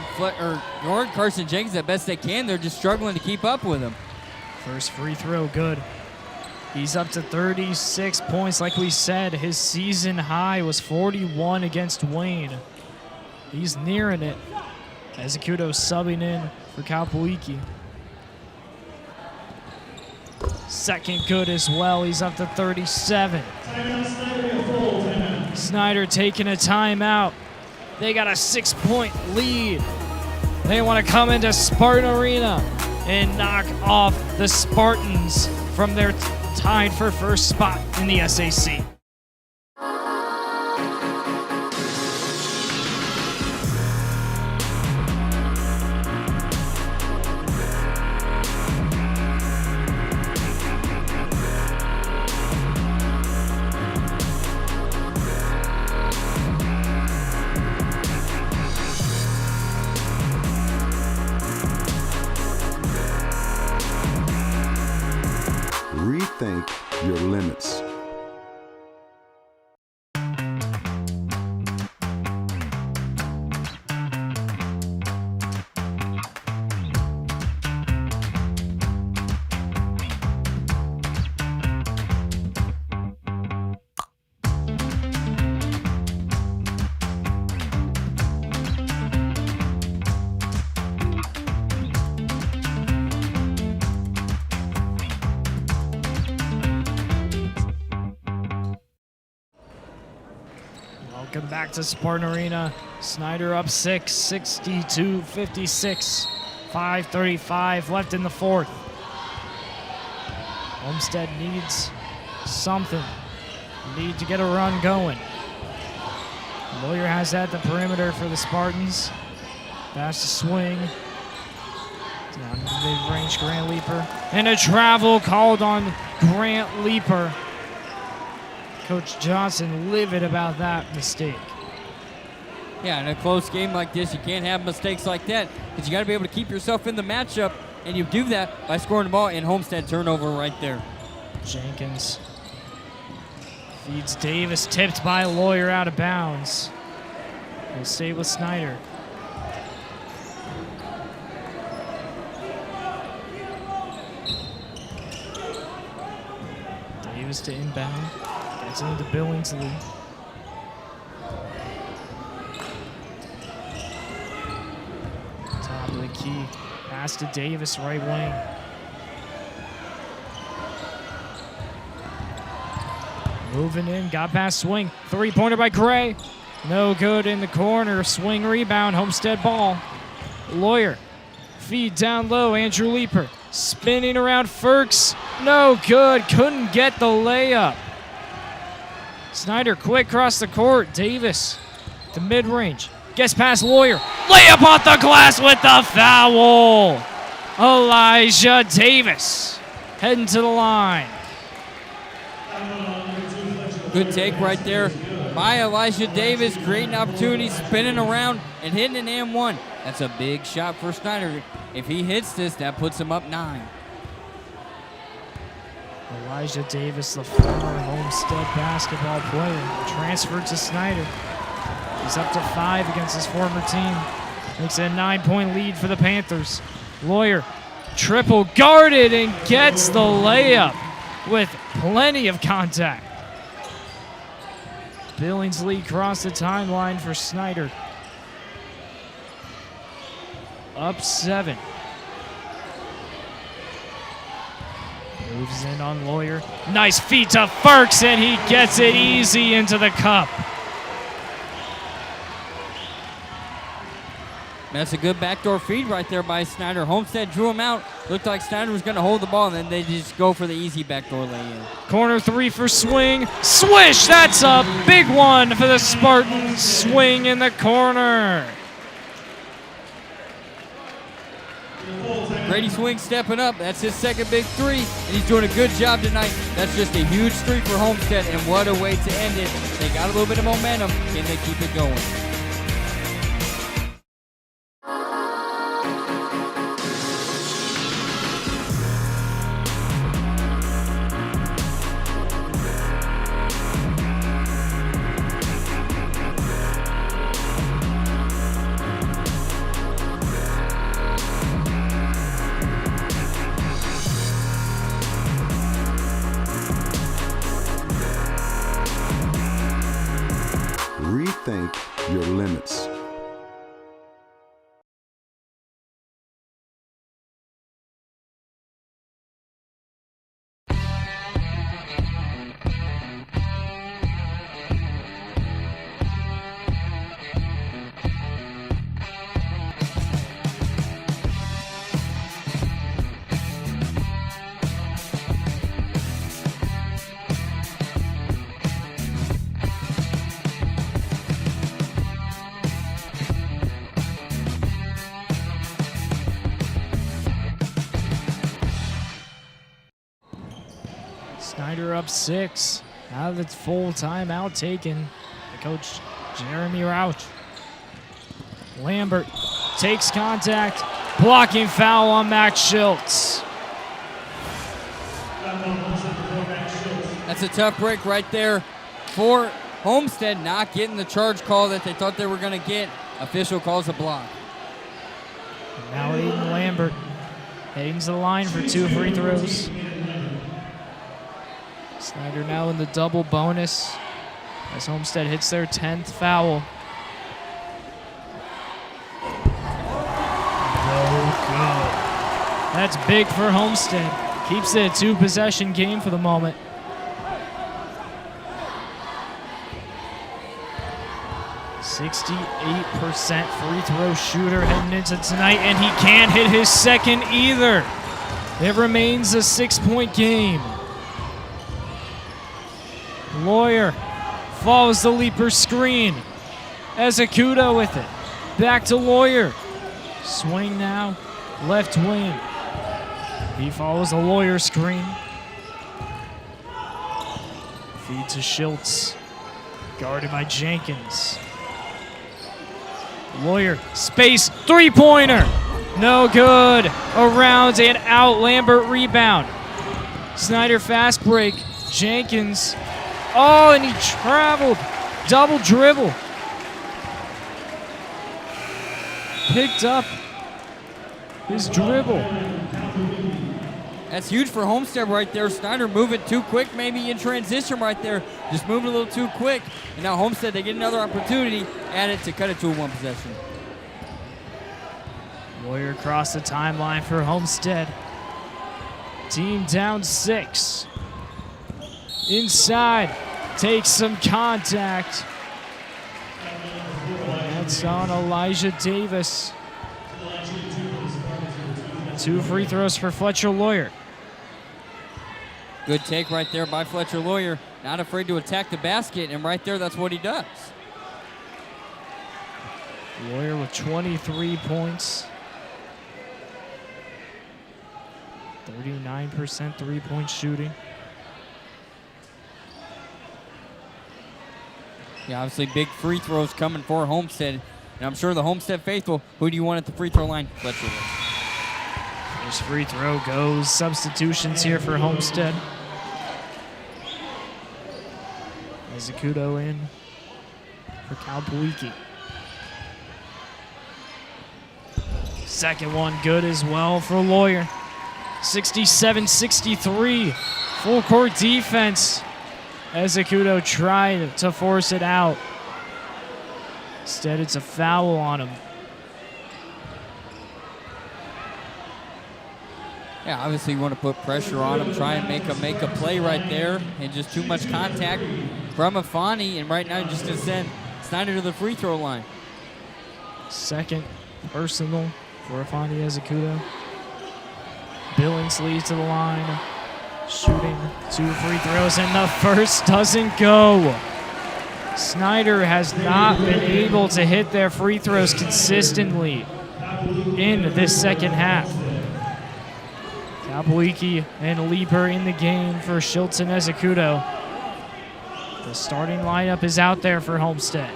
Carson Jenkins the best they can. They're just struggling to keep up with him. First free throw, good. He's up to 36 points. Like we said, his season high was 41 against Wayne. He's nearing it. Ezecuto subbing in for Kalpawiki. Second good as well. He's up to 37. Snyder taking a timeout. They got a 6-point lead. They want to come into Spartan Arena and knock off the Spartans from their tied for first spot in the SAC. Rethink your limits. Welcome back to Spartan Arena. Snyder up 6, 62-56. 5:35 left in the 4th. Homestead needs something. Need to get a run going. Lawyer has that at the perimeter for the Spartans. Pass to Swing. Down to the mid-range, Grant Leeper. And a travel called on Grant Leeper. Coach Johnson livid about that mistake. Yeah, in a close game like this, you can't have mistakes like that because you got to be able to keep yourself in the matchup, and you do that by scoring the ball, and Homestead turnover right there. Jenkins feeds Davis, tipped by Lawyer out of bounds. We'll stay with Snyder. Davis to inbound. Gets into Billingsley. Top of the key. Pass to Davis, right wing. Moving in, got past Swing. 3-pointer by Gray. No good in the corner. Swing rebound, Homestead ball. Lawyer. Feed down low, Andrew Leeper. Spinning around Ferks. No good, couldn't get the layup. Snyder quick across the court. Davis to mid-range. Gets past Lawyer. Layup off the glass with the foul. Elijah Davis heading to the line. Good take right there by Elijah Davis, creating opportunities, spinning around, and hitting an and one. That's a big shot for Snyder. If he hits this, that puts him up 9. Elijah Davis, the former Homestead basketball player, transferred to Snyder. He's up to 5 against his former team. Makes it a 9-point lead for the Panthers. Lawyer, triple guarded and gets the layup with plenty of contact. Billingsley crossed the timeline for Snyder. Up 7. Moves in on Lawyer. Nice feed to Ferks, and he gets it easy into the cup. That's a good backdoor feed right there by Snyder. Homestead drew him out. Looked like Snyder was going to hold the ball, and then they just go for the easy backdoor lay-in. Corner 3 for Swing. Swish! That's a big one for the Spartans. Swing in the corner. Brady Swing stepping up. That's his second big 3, and he's doing a good job tonight. That's just a huge streak for Homestead, and what a way to end it. They got a little bit of momentum. Can they keep it going? Rethink your limits. Snyder up 6. Out of the full timeout taken by Coach Jeremy Rauch. Lambert takes contact. Blocking foul on Max Schultz. That's a tough break right there for Homestead, not getting the charge call that they thought they were going to get. Official calls a block. And now Aiden Lambert heading to the line for 2 free throws. Snyder now in the double bonus as Homestead hits their 10th foul. No good. That's big for Homestead. Keeps it a 2-possession game for the moment. .68% free throw shooter heading into tonight, and he can't hit his second either. It remains a 6-point game. Lawyer follows the leaper screen. Ezecuto with it. Back to Lawyer. Swing now, left wing. He follows the Lawyer screen. Feed to Schultz. Guarded by Jenkins. Lawyer, space, 3-pointer. No good. Around and out. Lambert rebound. Snyder fast break. Jenkins. Oh, and he traveled. Double dribble. Picked up his dribble. That's huge for Homestead right there. Snyder moving too quick, maybe in transition right there. Just moving a little too quick. And now Homestead, they get another opportunity at it to cut it to a 1 possession. Lawyer across the timeline for Homestead. Team down 6. Inside, takes some contact. That's on Elijah Davis. 2 free throws for Fletcher Lawyer. Good take right there by Fletcher Lawyer. Not afraid to attack the basket, and right there, that's what he does. Lawyer with 23 points. 39% three-point shooting. Yeah, obviously big free throws coming for Homestead. And I'm sure the Homestead faithful, who do you want at the free throw line? Fletcher. First free throw goes. Substitutions here for Homestead. Azacuto in for Kalpawiki. Second one good as well for Lawyer. 67-63. Full court defense. Azacuto tried to force it out. Instead, it's a foul on him. Yeah, obviously you want to put pressure on him, try and make a play right there, and just too much contact from Afani, and right now just to send Snyder to the free throw line. Second personal for Afani Azacuto. Billingsley to the line, shooting 2 free throws, and the first doesn't go. Snyder has not been able to hit their free throws consistently in this second half. Kalpawiki and Leaper in the game for Shilton Azacuto. The starting lineup is out there for Homestead.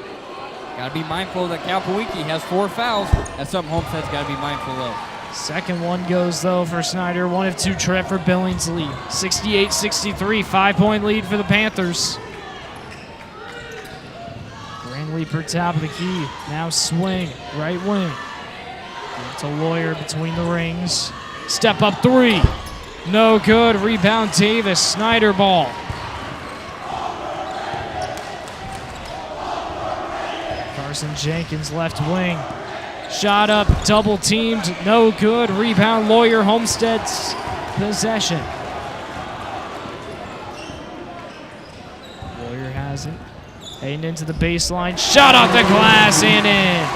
Got to be mindful that Kalpawiki has 4 fouls. That's something Homestead's got to be mindful of. Second one goes, though, for Snyder. 1 of 2 trip for Billingsley. 68-63, 5-point lead for the Panthers. Grand Leaper top of the key. Now swing, right wing. Give to Lawyer between the rings. Step up 3. No good. Rebound Davis. Snyder ball. Carson Jenkins left wing. Shot up, double teamed. No good. Rebound Lawyer. Homestead's possession. Lawyer has it. Heading into the baseline. Shot off the glass and in.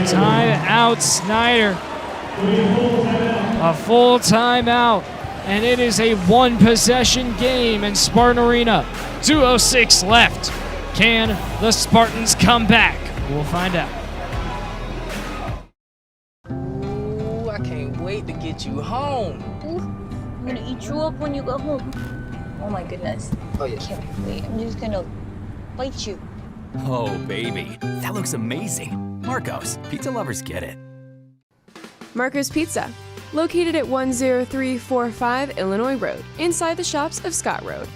Timeout, Snyder. A full timeout, and it is a 1-possession game in Spartan Arena. 2:06 left. Can the Spartans come back? We'll find out. Ooh, I can't wait to get you home. Ooh, I'm gonna eat you up when you go home. Oh my goodness. Oh, yeah. I can't wait. I'm just gonna bite you. Oh, baby. That looks amazing. Marcos, pizza lovers get it. Marco's Pizza, located at 10345 Illinois Road, inside the shops of Scott Road.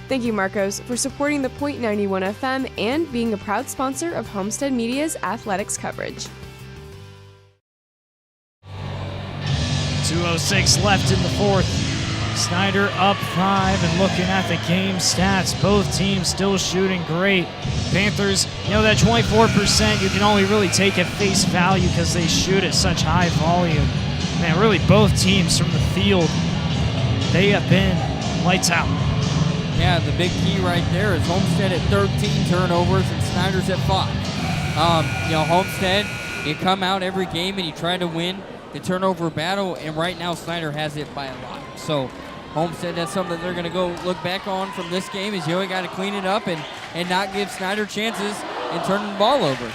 Thank you, Marcos, for supporting the Point 91 FM and being a proud sponsor of Homestead Media's athletics coverage. 2:06 left in the fourth. Snyder up 5, and looking at the game stats, both teams still shooting great. Panthers, that 24% you can only really take at face value because they shoot at such high volume. Man, really both teams from the field, they have been lights out. Yeah, the big key right there is Homestead at 13 turnovers and Snyder's at 5. Homestead, you come out every game and you try to win the turnover battle, and right now Snyder has it by a lot. So Homestead, that's something that they're going to go look back on from this game, is you got to clean it up and not give Snyder chances in turning the ball over.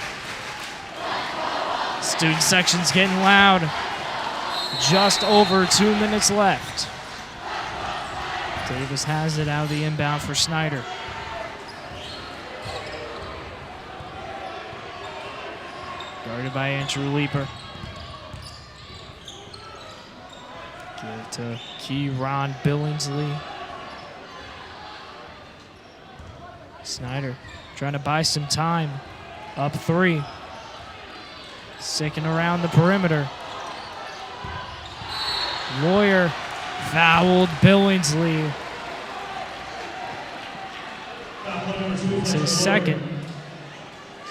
Student section's getting loud. Just over 2 minutes left. Davis has it out of the inbound for Snyder. Guarded by Andrew Leaper. Give to Keyron Billingsley. Snyder trying to buy some time. Up 3. Sticking around the perimeter. Lawyer fouled Billingsley. It's his second.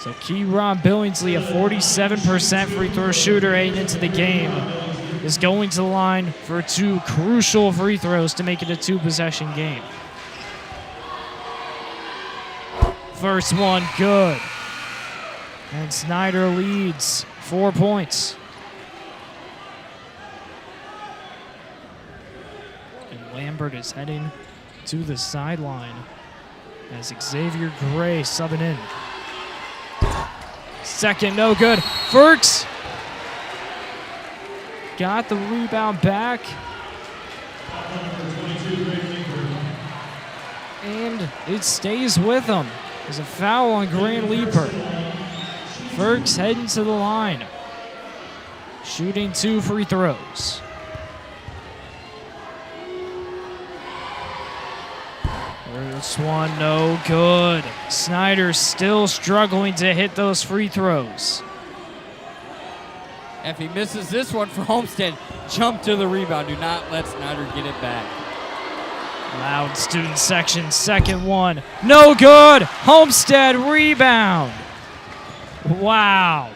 So Keyron Billingsley, a 47% free throw shooter heading into the game, is going to the line for 2 crucial free throws to make it a 2-possession game. First one, good. And Snyder leads 4 points. And Lambert is heading to the sideline as Xavier Gray subbing in. Second, no good. Ferks got the rebound back. And it stays with him. There's a foul on Grant Leaper. Ferks heading to the line. Shooting 2 free throws. First one, no good. Snyder still struggling to hit those free throws. If he misses this one for Homestead, jump to the rebound. Do not let Snyder get it back. Loud student section, second one. No good. Homestead rebound. Wow.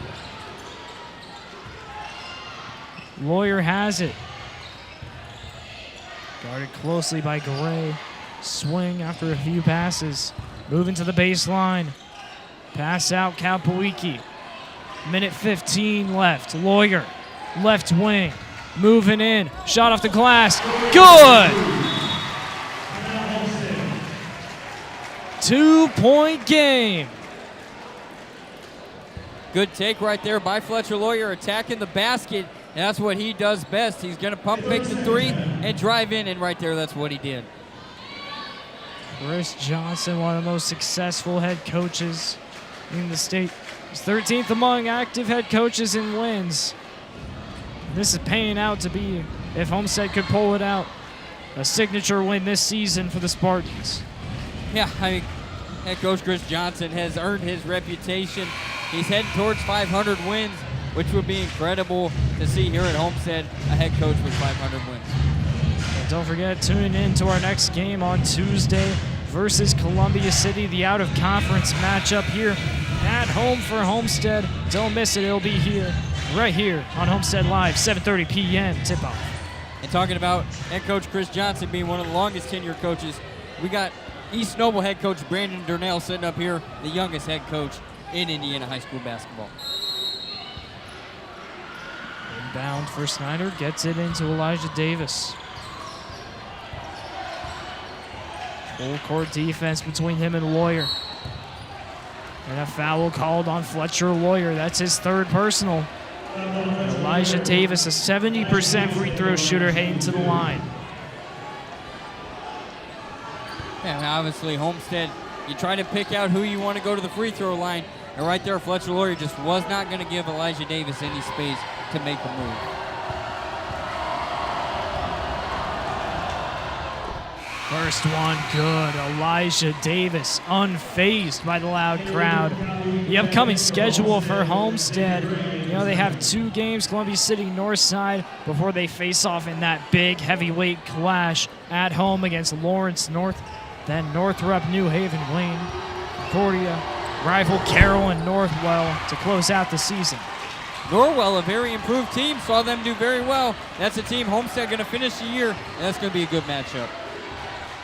Lawyer has it. Guarded closely by Gray. Swing after a few passes. Moving to the baseline. Pass out, Kapowicki. Minute 15 left. Lawyer, left wing. Moving in. Shot off the glass. Good! 2-point game. Good take right there by Fletcher Lawyer, attacking the basket. And that's what he does best. He's going to pump fake the 3 and drive in, and right there, that's what he did. Chris Johnson, one of the most successful head coaches in the state. He's 13th among active head coaches in wins. This is paying out to be, if Homestead could pull it out, a signature win this season for the Spartans. Yeah, I mean, head coach Chris Johnson has earned his reputation. He's heading towards 500 wins, which would be incredible to see here at Homestead, a head coach with 500 wins. And don't forget, tuning in to our next game on Tuesday versus Columbia City, the out-of-conference matchup here at home for Homestead. Don't miss it. It'll be here, right here on Homestead Live, 7:30 p.m. tip-off. And talking about head coach Chris Johnson being one of the longest tenured coaches, we got East Noble head coach Brandon Durnell sitting up here, the youngest head coach in Indiana high school basketball. Inbound for Snyder, gets it into Elijah Davis. Full court defense between him and Lawyer. And a foul called on Fletcher Lawyer. That's his third personal. And Elijah Davis, a 70% free throw shooter, heading to the line. And obviously Homestead, you try to pick out who you want to go to the free throw line. And right there, Fletcher Lawyer just was not going to give Elijah Davis any space to make a move. First one good. Elijah Davis unfazed by the loud crowd. The upcoming schedule for Homestead, you know, they have 2 games, Columbia City Northside, before they face off in that big heavyweight clash at home against Lawrence North. Then Northrop, New Haven, Wayne, Concordia, rival Carroll and Northwell to close out the season. Norwell, a very improved team, saw them do very well. That's a team Homestead going to finish the year, and that's going to be a good matchup.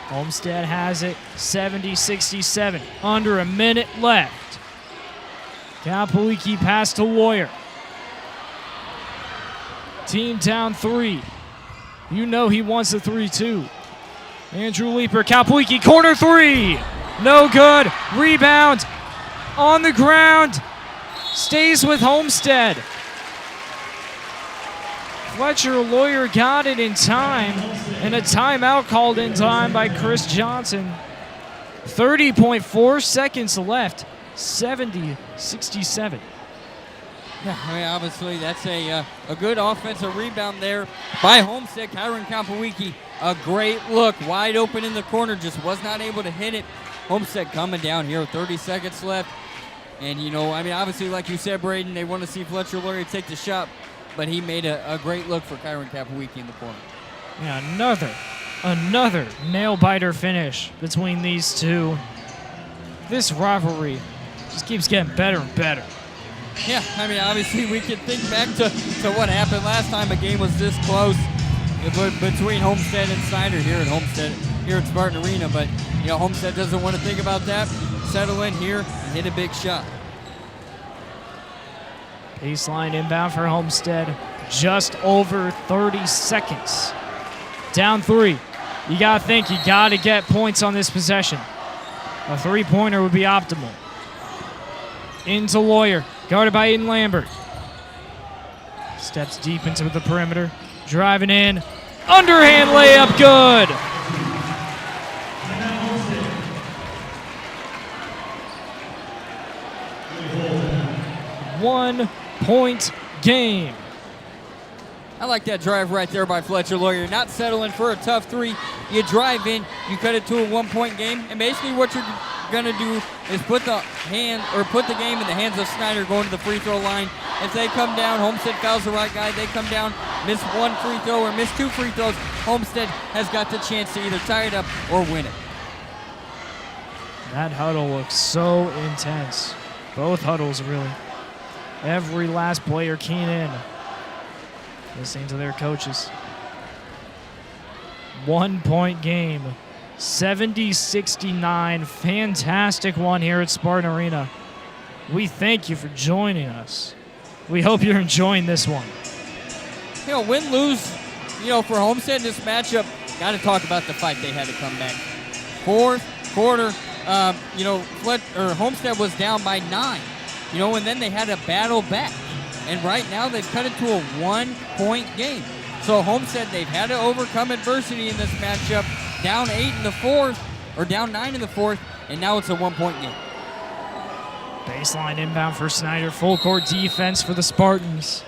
Homestead has it 70-67. Under a minute left. Kapowicki pass to Lawyer. Team down 3. You know he wants a 3-2. Andrew Leaper, Kapowicki, corner 3. No good. Rebound on the ground. Stays with Homestead. Fletcher Lawyer got it in time, and a timeout called in time by Chris Johnson. 30.4 seconds left, 70-67. Yeah, I mean, obviously that's a good offensive rebound there by Homestead. Kyron Kapowicki, a great look, wide open in the corner, just was not able to hit it. Homestead coming down here, 30 seconds left. And, you know, I mean, obviously, like you said, Brayden, they want to see Fletcher Lawyer take the shot, but he made a great look for Kyron Kapowicki in the corner. Yeah, another nail-biter finish between these two. This rivalry just keeps getting better and better. Yeah, I mean, obviously, we can think back to what happened last time a game was this close between Homestead and Snyder here at Spartan Arena. But, you know, Homestead doesn't want to think about that. Settle in here and hit a big shot. Baseline inbound for Homestead. Just over 30 seconds. Down 3. You got to think you got to get points on this possession. A 3-pointer would be optimal. Into Lawyer. Guarded by Aiden Lambert. Steps deep into the perimeter. Driving in. Underhand layup, good. 1-point game. I like that drive right there by Fletcher Lawyer. Not settling for a tough three. You drive in, you cut it to a 1-point game, and basically what you're gonna do is put the game in the hands of Snyder going to the free throw line. If they come down, Homestead fouls the right guy. They come down, miss 1 free throw or miss 2 free throws. Homestead has got the chance to either tie it up or win it. That huddle looks so intense. Both huddles, really. Every last player keying in, listening to their coaches. 1-point game, 70-69. Fantastic one here at Spartan Arena. We thank you for joining us. We hope you're enjoying this one. You know, win-lose, for Homestead in this matchup, got to talk about the fight they had to come back. Fourth quarter, Homestead was down by 9, and then they had to battle back. And right now they've cut it to a 1-point game. So Homestead, they've had to overcome adversity in this matchup. Down 9 in the fourth, and now it's a 1-point game. Baseline inbound for Snyder. Full court defense for the Spartans.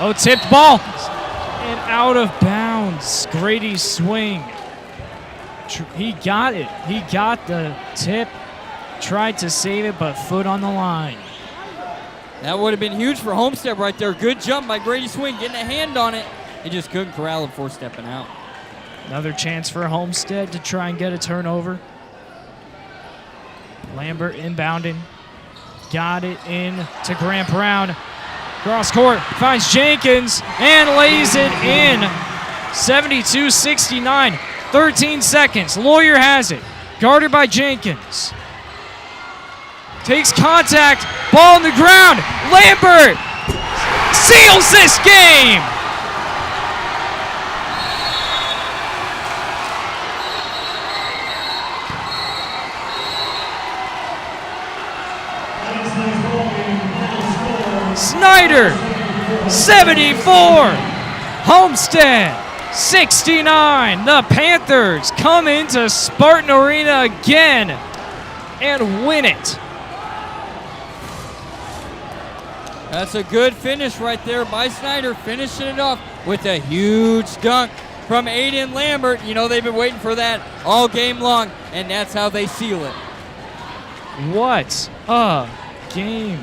Oh, tipped ball. And out of bounds. Grady's swing. He got it. He got the tip. Tried to save it, but foot on the line. That would have been huge for Homestead right there. Good jump by Grady Swing, getting a hand on it. He just couldn't corral it before stepping out. Another chance for Homestead to try and get a turnover. Lambert inbounding. Got it in to Grant Brown. Cross court, finds Jenkins and lays it in. 72-69, 13 seconds. Lawyer has it. Guarded by Jenkins. Takes contact, ball on the ground. Lambert seals this game. Snyder, 74. Homestead, 69. The Panthers come into Spartan Arena again and win it. That's a good finish right there by Snyder, finishing it off with a huge dunk from Aiden Lambert. They've been waiting for that all game long, and that's how they seal it. What a game.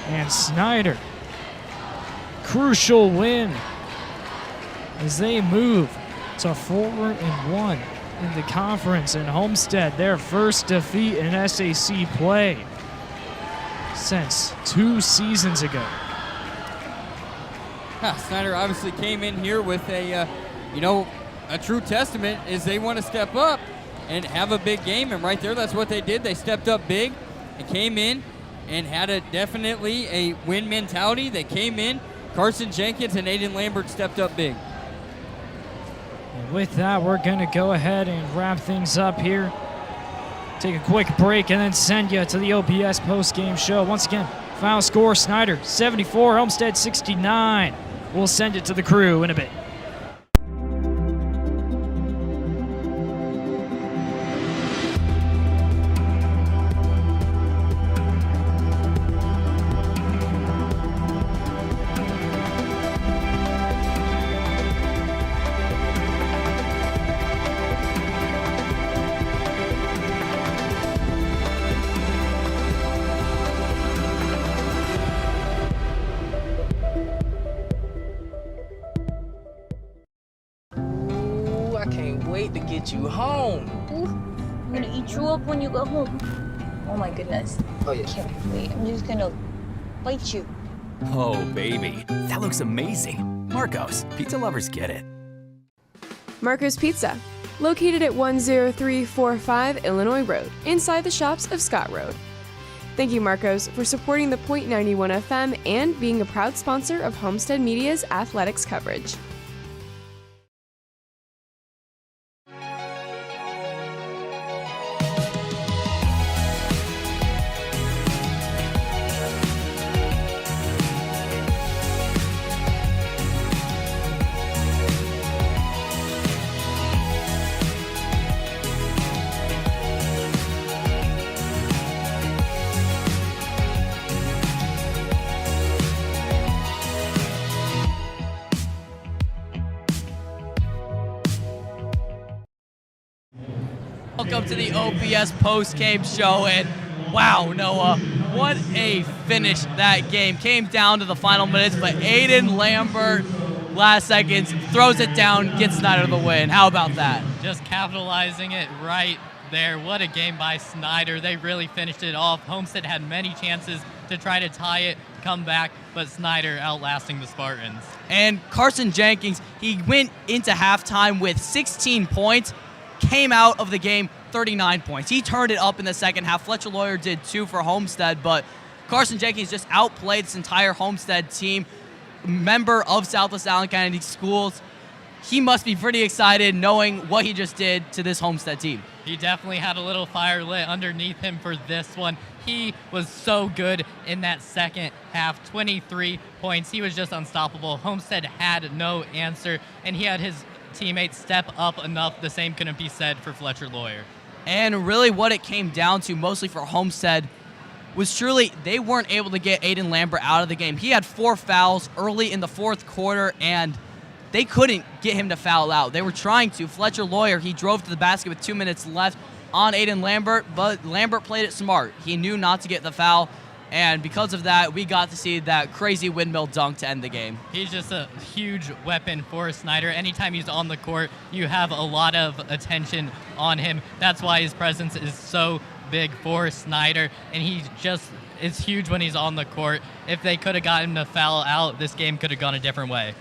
And Snyder, crucial win as they move to 4-1 in the conference, and Homestead, their first defeat in SAC play since 2 seasons ago. Snyder obviously came in here with a true testament is they want to step up and have a big game, and right there, that's what they did. They stepped up big and came in and had definitely a win mentality. They came in, Carson Jenkins and Aiden Lambert stepped up big. And with that, we're going to go ahead and wrap things up here. Take a quick break and then send you to the OPS postgame show. Once again, final score, Snyder 74, Homestead 69. We'll send it to the crew in a bit. To get you home. Ooh, I'm gonna eat you up when you go home. Oh my goodness. Oh yeah. Can't wait. I'm just gonna bite you. Oh, baby. That looks amazing. Marcos, pizza lovers get it. Marco's Pizza, located at 10345 Illinois Road, inside the shops of Scott Road. Thank you, Marcos, for supporting the .91 FM and being a proud sponsor of Homestead Media's athletics coverage. Welcome to the OPS Postgame Show, and wow, Noah, what a finish that game. Came down to the final minutes, but Aiden Lambert, last seconds, throws it down, gets Snyder the win. How about that? Just capitalizing it right there. What a game by Snyder. They really finished it off. Homestead had many chances to try to tie it, come back, but Snyder outlasting the Spartans. And Carson Jenkins, he went into halftime with 16 points, came out of the game 39 points. He turned it up in the second half. Fletcher Lawyer did too for Homestead, but Carson Jenkins just outplayed this entire Homestead team. Member of Southwest Allen Kennedy Schools. He must be pretty excited knowing what he just did to this Homestead team. He definitely had a little fire lit underneath him for this one. He was so good in that second half, 23 points. He was just unstoppable. Homestead had no answer, and he had his teammates step up enough. The same couldn't be said for Fletcher Lawyer. And really what it came down to, mostly for Homestead, was truly they weren't able to get Aiden Lambert out of the game. He had 4 fouls early in the fourth quarter, and they couldn't get him to foul out. They were trying to. Fletcher Lawyer, he drove to the basket with 2 minutes left on Aiden Lambert, but Lambert played it smart. He knew not to get the foul, and because of that, we got to see that crazy windmill dunk to end the game. He's just a huge weapon for Snyder. Anytime he's on the court, you have a lot of attention on him. That's why his presence is so big for Snyder, and he just is huge when he's on the court. If they could have gotten him to foul out, this game could have gone a different way.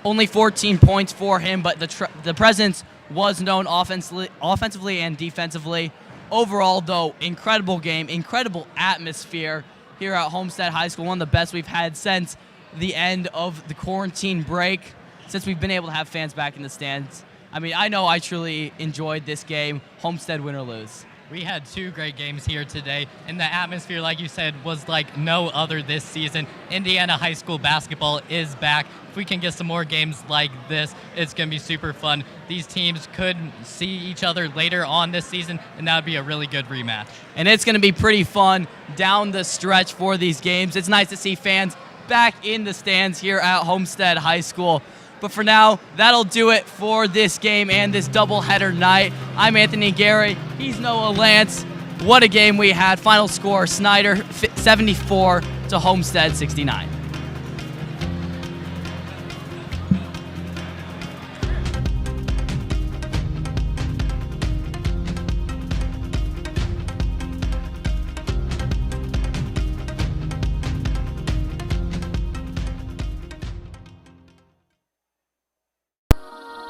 Only 14 points for him, but the presence was known offensively and defensively. Overall, though, incredible game, incredible atmosphere here at Homestead High School, one of the best we've had since the end of the quarantine break, since we've been able to have fans back in the stands. I mean, I know I truly enjoyed this game, Homestead win or lose. We had 2 great games here today, and the atmosphere, like you said, was like no other this season. Indiana high school basketball is back. If we can get some more games like this, it's going to be super fun. These teams could see each other later on this season, and that would be a really good rematch. And it's going to be pretty fun down the stretch for these games. It's nice to see fans back in the stands here at Homestead High School. But for now, that'll do it for this game and this doubleheader night. I'm Anthony Gary. He's Noah Lance. What a game we had. Final score, Snyder 74 to Homestead 69.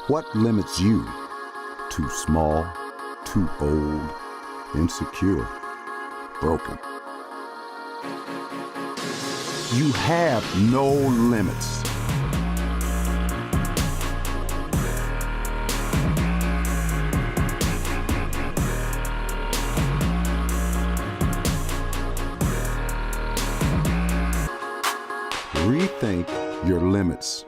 What limits you? Too small, too old, insecure, broken. You have no limits. Rethink your limits.